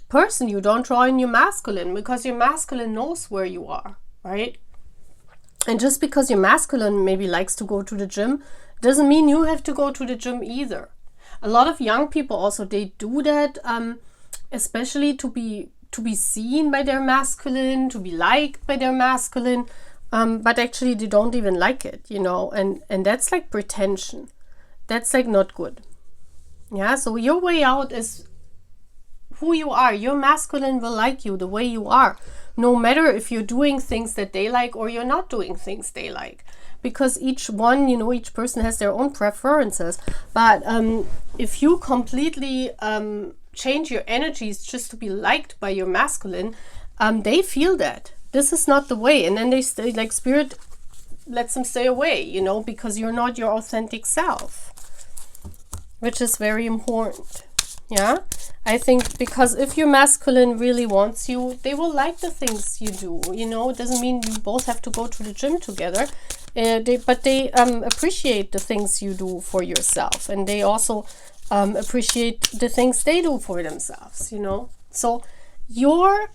person. You don't draw in your masculine, because your masculine knows where you are, right? And just because your masculine maybe likes to go to the gym doesn't mean you have to go to the gym either. A lot of young people also, they do that, especially to be seen by their masculine, to be liked by their masculine, but actually they don't even like it, you know, and that's like pretension. That's like not good. Yeah, so your way out is who you are. Your masculine will like you the way you are, no matter if you're doing things that they like or you're not doing things they like, because each one, you know, each person has their own preferences. But if you completely change your energies just to be liked by your masculine, they feel that this is not the way, and then they stay, like, spirit lets them stay away, you know, because you're not your authentic self, which is very important. Yeah, I think, because if your masculine really wants you, they will like the things you do, you know. It doesn't mean you both have to go to the gym together, but they appreciate the things you do for yourself, and they also appreciate the things they do for themselves, you know. So your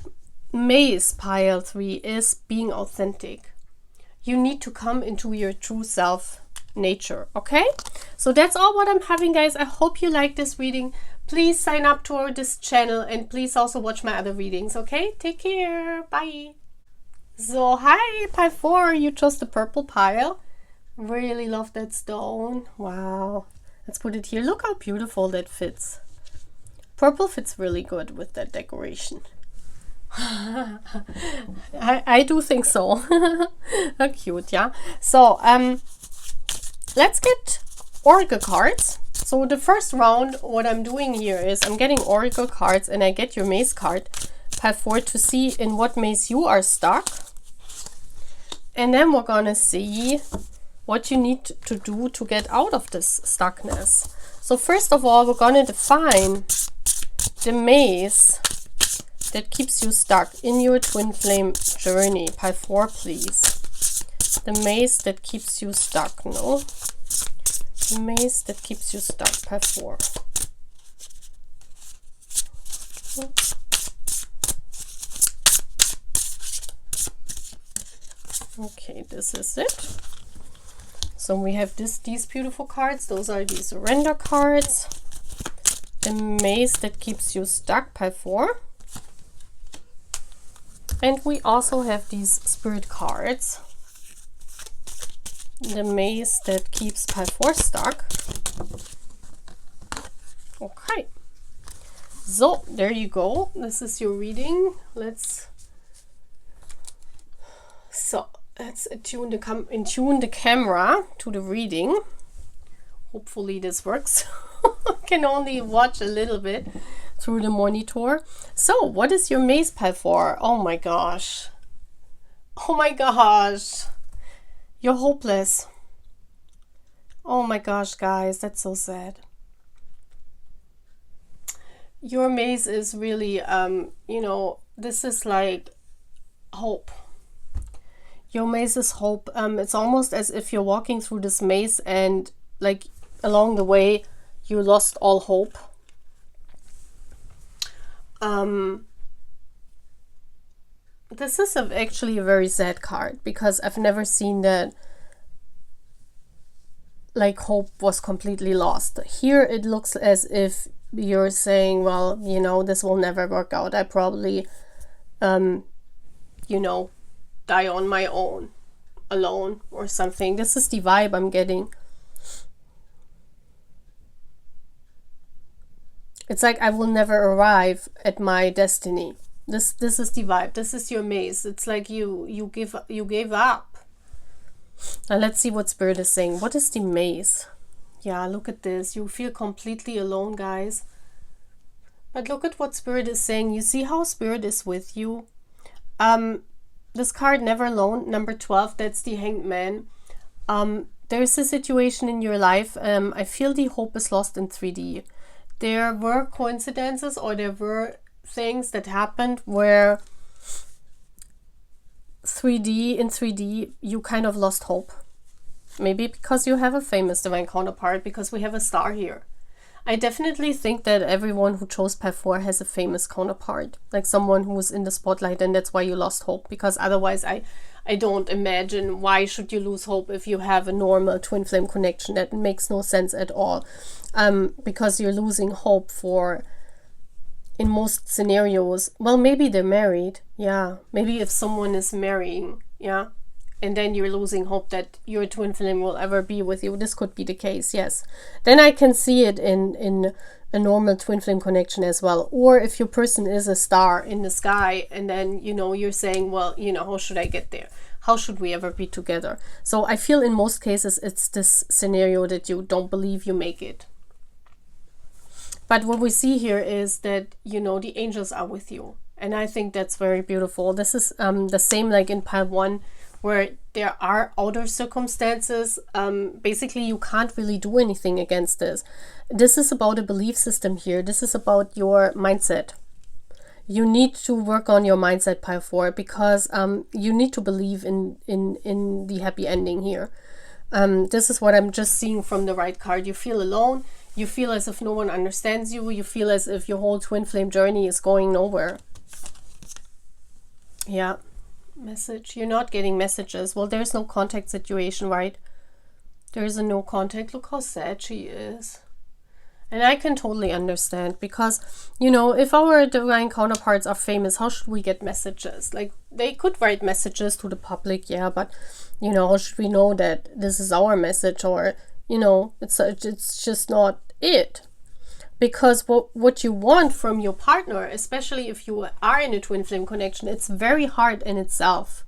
maze, pile 3, is being authentic. You need to come into your true self nature. Okay, so that's all what I'm having, guys. I hope you like this reading. Please sign up to this channel and please also watch my other readings. Okay, take care. Bye. So hi pile 4, you chose the purple pile. Really love that stone. Wow, let's put it here. Look how beautiful that fits. Purple fits really good with that decoration. I do think so. How cute, yeah. So let's get oracle cards. So the first round, what I'm doing here is I'm getting oracle cards, and I get your maze card, pile 4, to see in what maze you are stuck. And then we're gonna see what you need to do to get out of this stuckness. So first of all, we're gonna define the maze that keeps you stuck in your twin flame journey. Pile 4, please. The maze that keeps you stuck. No. The maze that keeps you stuck. Pile 4. Okay, this is it. So we have these beautiful cards. Those are the surrender cards. The maze that keeps you stuck. Pile 4. And we also have these spirit cards. The maze that keeps pile 4 stuck. Okay. So there you go. This is your reading. Let's attune the camera to the reading. Hopefully this works. I can only watch a little bit through the monitor. So what is your maze, pile 4? Oh my gosh. Oh my gosh. You're hopeless. Oh my gosh, guys, that's so sad. Your maze is really, you know, this is like hope. Your maze is hope. It's almost as if you're walking through this maze and like along the way you lost all hope. This is actually a very sad card, because I've never seen that like hope was completely lost. Here it looks as if you're saying, well, you know, this will never work out. I probably, you know, die on my own, alone or something. This is the vibe I'm getting. It's like I will never arrive at my destiny. This is the vibe. This is your maze. It's like you gave up. Now let's see what Spirit is saying. What is the maze? Yeah, look at this. You feel completely alone, guys. But look at what Spirit is saying. You see how Spirit is with you? This card, Never Alone, number 12, that's the Hanged Man. There's a situation in your life. I feel the hope is lost in 3D. There were coincidences, or there were things that happened where in 3D you kind of lost hope. Maybe because you have a famous divine counterpart, because we have a star here. I definitely think that everyone who chose pile 4 has a famous counterpart, like someone who was in the spotlight, and that's why you lost hope. Because otherwise I don't imagine why should you lose hope if you have a normal twin flame connection. That makes no sense at all. Because you're losing hope for, in most scenarios, well, maybe they're married. Yeah, maybe if someone is marrying, yeah, and then you're losing hope that your twin flame will ever be with you. This could be the case, yes. Then I can see it in a normal twin flame connection as well. Or if your person is a star in the sky, and then, you know, you're saying, well, you know, how should I get there? How should we ever be together? So I feel in most cases it's this scenario that you don't believe you make it. But what we see here is that, you know, the angels are with you. And I think that's very beautiful. This is the same like in pile 1, where there are outer circumstances. Basically, you can't really do anything against this. This is about a belief system here. This is about your mindset. You need to work on your mindset, pile 4, because you need to believe in the happy ending here. This is what I'm just seeing from the right card. You feel alone. You feel as if no one understands you. You feel as if your whole twin flame journey is going nowhere. Yeah. Message. You're not getting messages. Well, there's no contact situation, right? There's a no contact. Look how sad she is. And I can totally understand, because, you know, if our divine counterparts are famous, how should we get messages? Like, they could write messages to the public, yeah, but, you know, how should we know that this is our message? Or, you know, it's just not it. Because what you want from your partner, especially if you are in a twin flame connection, it's very hard in itself.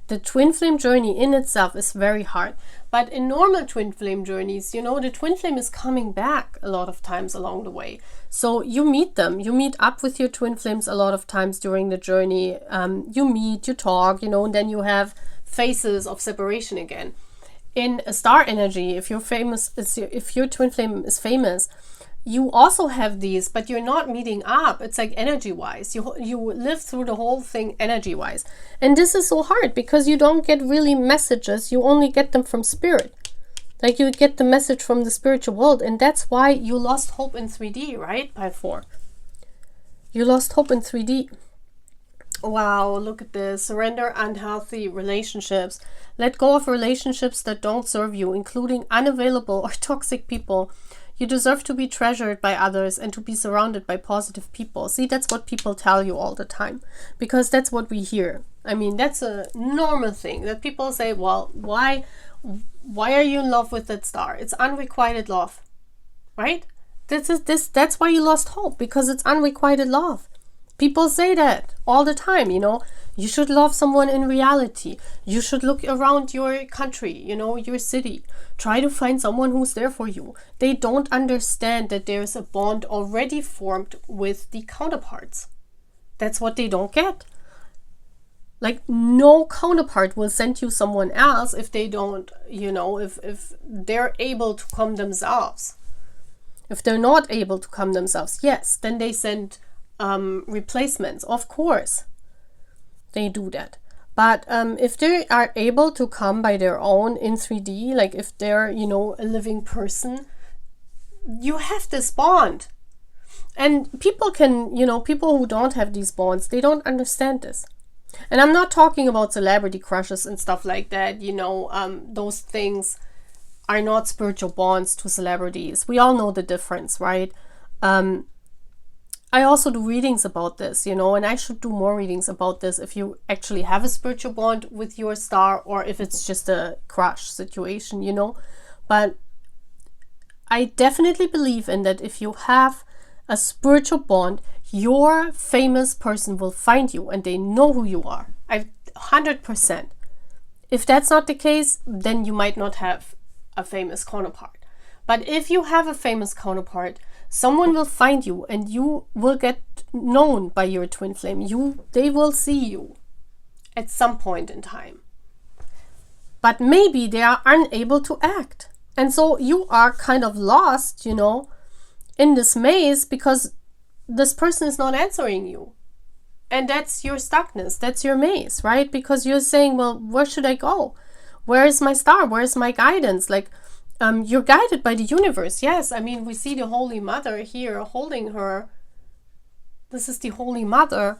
The twin flame journey in itself is very hard. But in normal twin flame journeys, you know, the twin flame is coming back a lot of times along the way. So you meet them. You meet up with your twin flames a lot of times during the journey. You meet, you talk, you know, and then you have phases of separation again. In a star energy, if you're famous, if your twin flame is famous, you also have these, but you're not meeting up. It's like energy-wise. You live through the whole thing energy-wise. And this is so hard because you don't get really messages. You only get them from spirit. Like, you get the message from the spiritual world. And that's why you lost hope in 3D, right? By 4. You lost hope in 3D. Wow, look at this. Surrender unhealthy relationships. Let go of relationships that don't serve you, including unavailable or toxic people. You deserve to be treasured by others and to be surrounded by positive people. See, that's what people tell you all the time, because that's what we hear. I mean, that's a normal thing that people say, well, why are you in love with that star? It's unrequited love, right? That's why you lost hope, because it's unrequited love. People say that all the time, you know. You should love someone in reality. You should look around your country, you know, your city. Try to find someone who's there for you. They don't understand that there's a bond already formed with the counterparts. That's what they don't get. Like, no counterpart will send you someone else if they don't, you know, if they're able to come themselves. If they're not able to come themselves, yes, then they send replacements, of course. They do that. But if they are able to come by their own in 3D, like if they're, you know, a living person, you have this bond. And people can, you know, people who don't have these bonds, they don't understand this. And I'm not talking about celebrity crushes and stuff like that, you know, those things are not spiritual bonds to celebrities. We all know the difference, right? I also do readings about this, you know, and I should do more readings about this if you actually have a spiritual bond with your star, or if it's just a crush situation, you know. But I definitely believe in that if you have a spiritual bond, your famous person will find you and they know who you are. 100%. If that's not the case, then you might not have a famous counterpart. But if you have a famous counterpart, someone will find you and you will get known by your twin flame. They will see you at some point in time. But maybe they are unable to act. And so you are kind of lost, you know, in this maze because this person is not answering you. And that's your stuckness. That's your maze, right? Because you're saying, well, where should I go? Where is my star? Where is my guidance? Like, you're guided by the universe. Yes, I mean, we see the Holy Mother here holding her. This is the Holy Mother,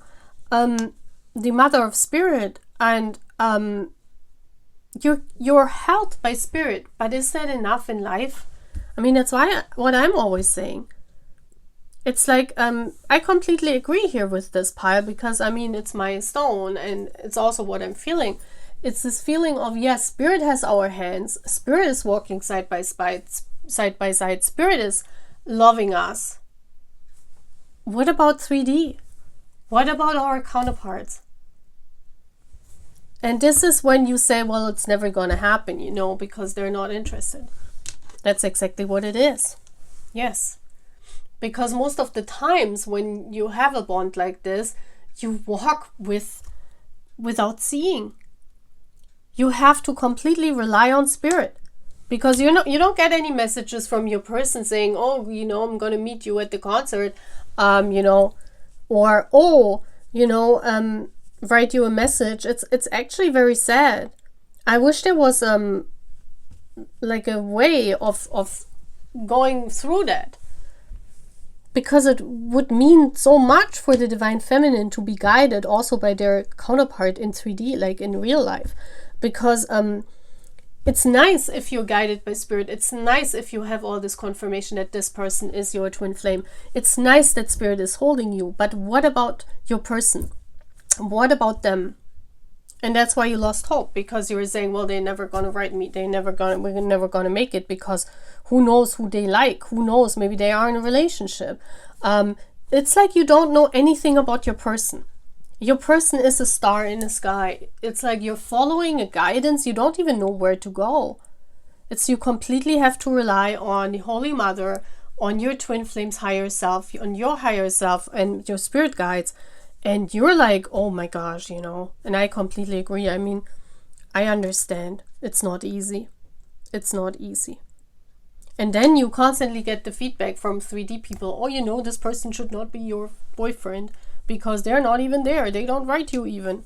the Mother of Spirit, and you're held by Spirit. But is that enough in life? I mean, that's what I'm always saying. It's like, I completely agree here with this pile, because I mean, it's my stone and it's also what I'm feeling. It's this feeling of, yes, Spirit has our hands. Spirit is walking side by side. Spirit is loving us. What about 3D? What about our counterparts? And this is when you say, well, it's never going to happen, you know, because they're not interested. That's exactly what it is. Yes. Because most of the times when you have a bond like this, you walk without seeing. You have to completely rely on Spirit, because you don't get any messages from your person saying, oh, you know, I'm going to meet you at the concert, you know, or, oh, you know, write you a message. It's actually very sad. I wish there was like a way of going through that, because it would mean so much for the divine feminine to be guided also by their counterpart in 3D, like in real life. Because It's nice if you're guided by spirit. It's nice if you have all this confirmation that this person is your twin flame. It's nice that spirit is holding you. But what about your person? What about them? And that's why you lost hope, because you were saying, well, they're never gonna write me. We're never gonna make it, because who knows who they like? Who knows? Maybe they are in a relationship. It's like you don't know anything about your person. Your person is a star in the sky. It's like you're following a guidance. You don't even know where to go. It's you completely have to rely on the Holy Mother, on your twin flames higher self, on your higher self and your spirit guides. And you're like, oh my gosh, you know, and I completely agree. I mean, I understand. It's not easy. It's not easy. And then you constantly get the feedback from 3D people. Oh, you know, this person should not be your boyfriend because they're not even there. They don't write you even.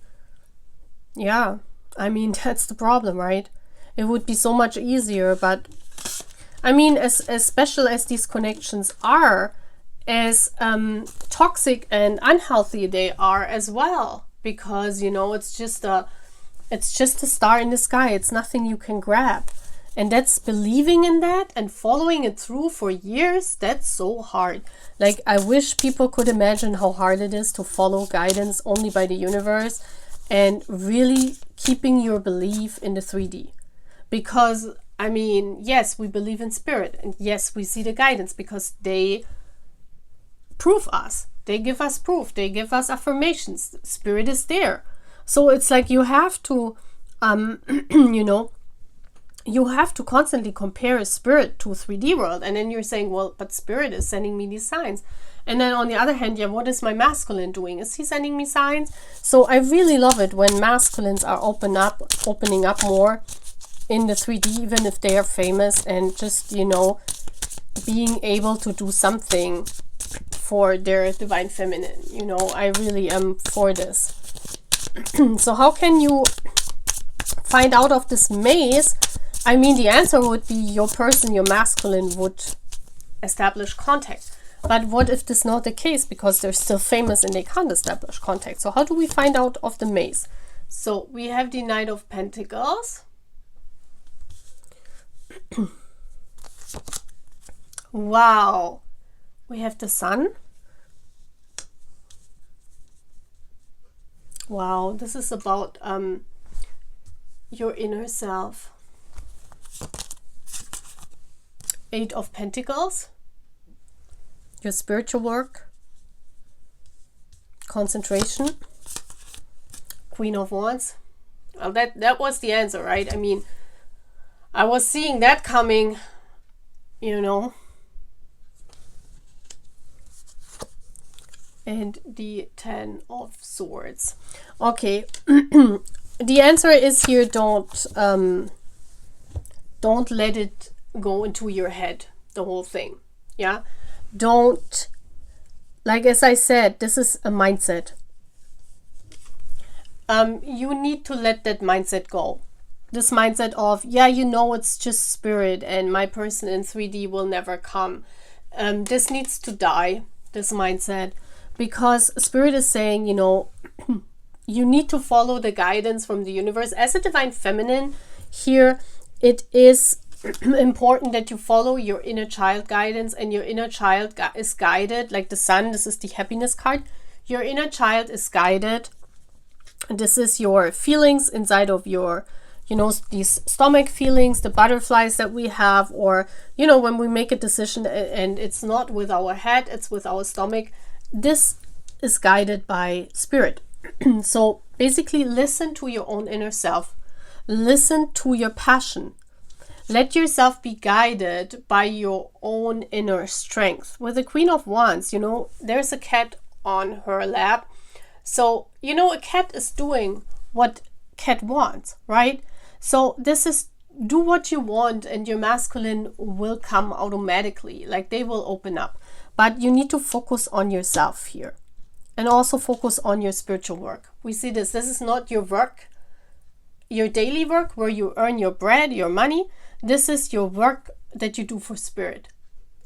Yeah, I mean, that's the problem, right? It would be so much easier. But I mean, as special as these connections are, as toxic and unhealthy they are as well, because, you know, it's just a star in the sky. It's nothing you can grab. And that's believing in that and following it through for years. That's so hard. Like, I wish people could imagine how hard it is to follow guidance only by the universe and really keeping your belief in the 3D. Because, I mean, yes, we believe in spirit, and yes, we see the guidance because they prove us. They give us proof. They give us affirmations. Spirit is there. So it's like you have to, you know, you have to constantly compare a spirit to a 3D world. And then you're saying, well, but spirit is sending me these signs. And then on the other hand, yeah, what is my masculine doing? Is he sending me signs? So I really love it when masculines are opening up more in the 3D, even if they are famous, and just, you know, being able to do something for their divine feminine. You know, I really am for this. So how can you find out of this maze? I mean, the answer would be your person, your masculine, would establish contact. But what if this is not the case, because they're still famous and they can't establish contact? So how do we find out of the maze? So we have the Knight of Pentacles. Wow. We have the Sun. Wow, this is about your inner self. Eight of Pentacles. Your spiritual work. Concentration. Queen of Wands. Well, that was the answer, right? I mean, I was seeing that coming, you know. And the Ten of Swords. Okay. The answer is here, don't let it go into your head, the whole thing. Yeah. Don't, like, as I said, this is a mindset. You need to let that mindset go. This mindset of, yeah, you know, it's just spirit and my person in 3D will never come. This needs to die, this mindset, because spirit is saying, you know, you need to follow the guidance from the universe. As a divine feminine here, it is important that you follow your inner child guidance, and your inner child is guided, like the Sun. This is the happiness card. Your inner child is guided. This is your feelings inside of your, you know, these stomach feelings, the butterflies that we have, or, you know, when we make a decision and it's not with our head, it's with our stomach. This is guided by spirit. So basically, listen to your own inner self. Listen to your passion. Let yourself be guided by your own inner strength. With the Queen of Wands, you know, there's a cat on her lap. So, you know, a cat is doing what cat wants, right? So this is, do what you want and your masculine will come automatically. Like, they will open up. But you need to focus on yourself here. And also focus on your spiritual work. We see this. This is not your work, your daily work where you earn your bread, your money. This is your work that you do for spirit.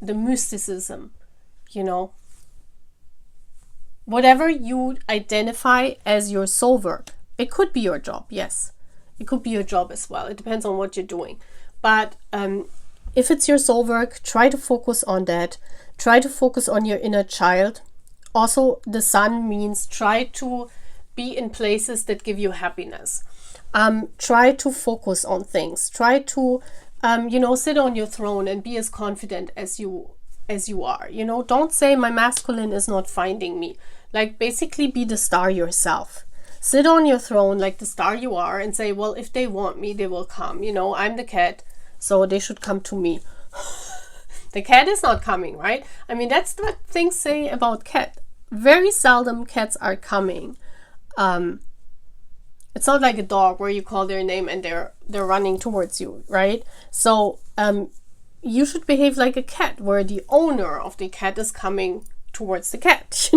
The mysticism, you know. Whatever you identify as your soul work. It could be your job, yes. It could be your job as well. It depends on what you're doing. But if it's your soul work, try to focus on that. Try to focus on your inner child. Also, the sun means try to be in places that give you happiness. Try to focus on things. Try to, sit on your throne and be as confident as you are. Don't say my masculine is not finding me. Like, basically be the star yourself. Sit on your throne like the star you are and say, well, if they want me, they will come. I'm the cat, so they should come to me. The cat is not coming, right? I mean, that's what things say about cat. Very seldom cats are coming. It's not like a dog where you call their name and they're running towards you, right? So you should behave like a cat, where the owner of the cat is coming towards the cat.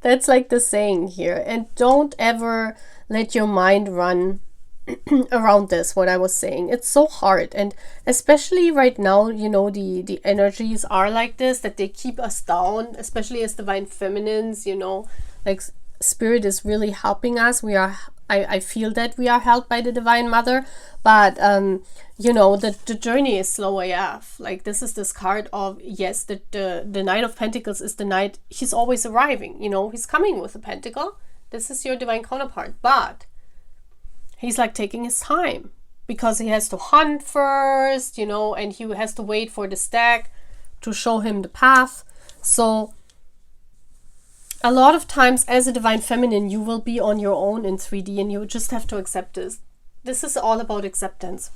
That's like the saying here. And don't ever let your mind run around this, what I was saying. It's so hard, and especially right now, the energies are like this, that they keep us down, especially as divine feminines. Like, spirit is really helping us. I feel that we are helped by the Divine Mother, but the journey is slow AF. Like, this is this card of, yes, the Knight of Pentacles is the knight. He's always arriving, he's coming with a pentacle. This is your divine counterpart, but he's like taking his time because he has to hunt first, and he has to wait for the stag to show him the path. So a lot of times as a divine feminine, you will be on your own in 3D, and you just have to accept this. This is all about acceptance.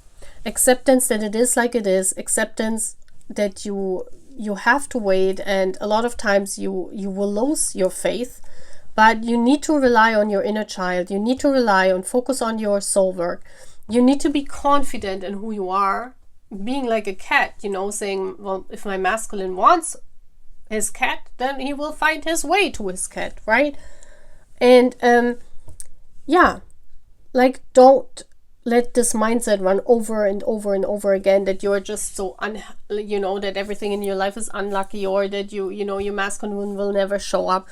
Acceptance that it is like it is. Acceptance that you have to wait, and a lot of times you will lose your faith. But you need to rely on your inner child. You need to rely on, focus on your soul work. You need to be confident in who you are. Being like a cat, saying, well, if my masculine wants his cat, then he will find his way to his cat, right? And like, don't let this mindset run over and over and over again, that you're just so that everything in your life is unlucky, or that your masculine will never show up.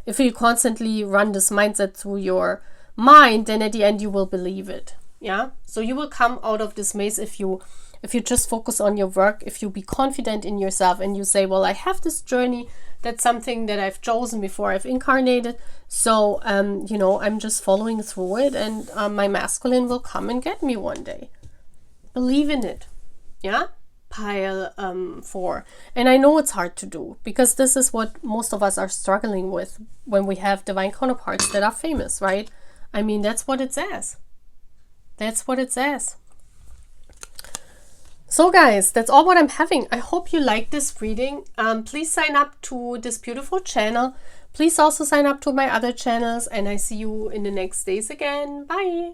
If you constantly run this mindset through your mind, then at the end you will believe it. Yeah. So you will come out of this maze if you just focus on your work, if you be confident in yourself and you say, well, I have this journey. That's something that I've chosen before I've incarnated. So, I'm just following through it, and my masculine will come and get me one day. Believe in it. Yeah. Pile 4. And I know it's hard to do, because this is what most of us are struggling with when we have divine counterparts that are famous, right? I mean, that's what it says. That's what it says. So guys, that's all what I'm having. I hope you like this reading. Please sign up to this beautiful channel. Please also sign up to my other channels, and I see you in the next days again. Bye.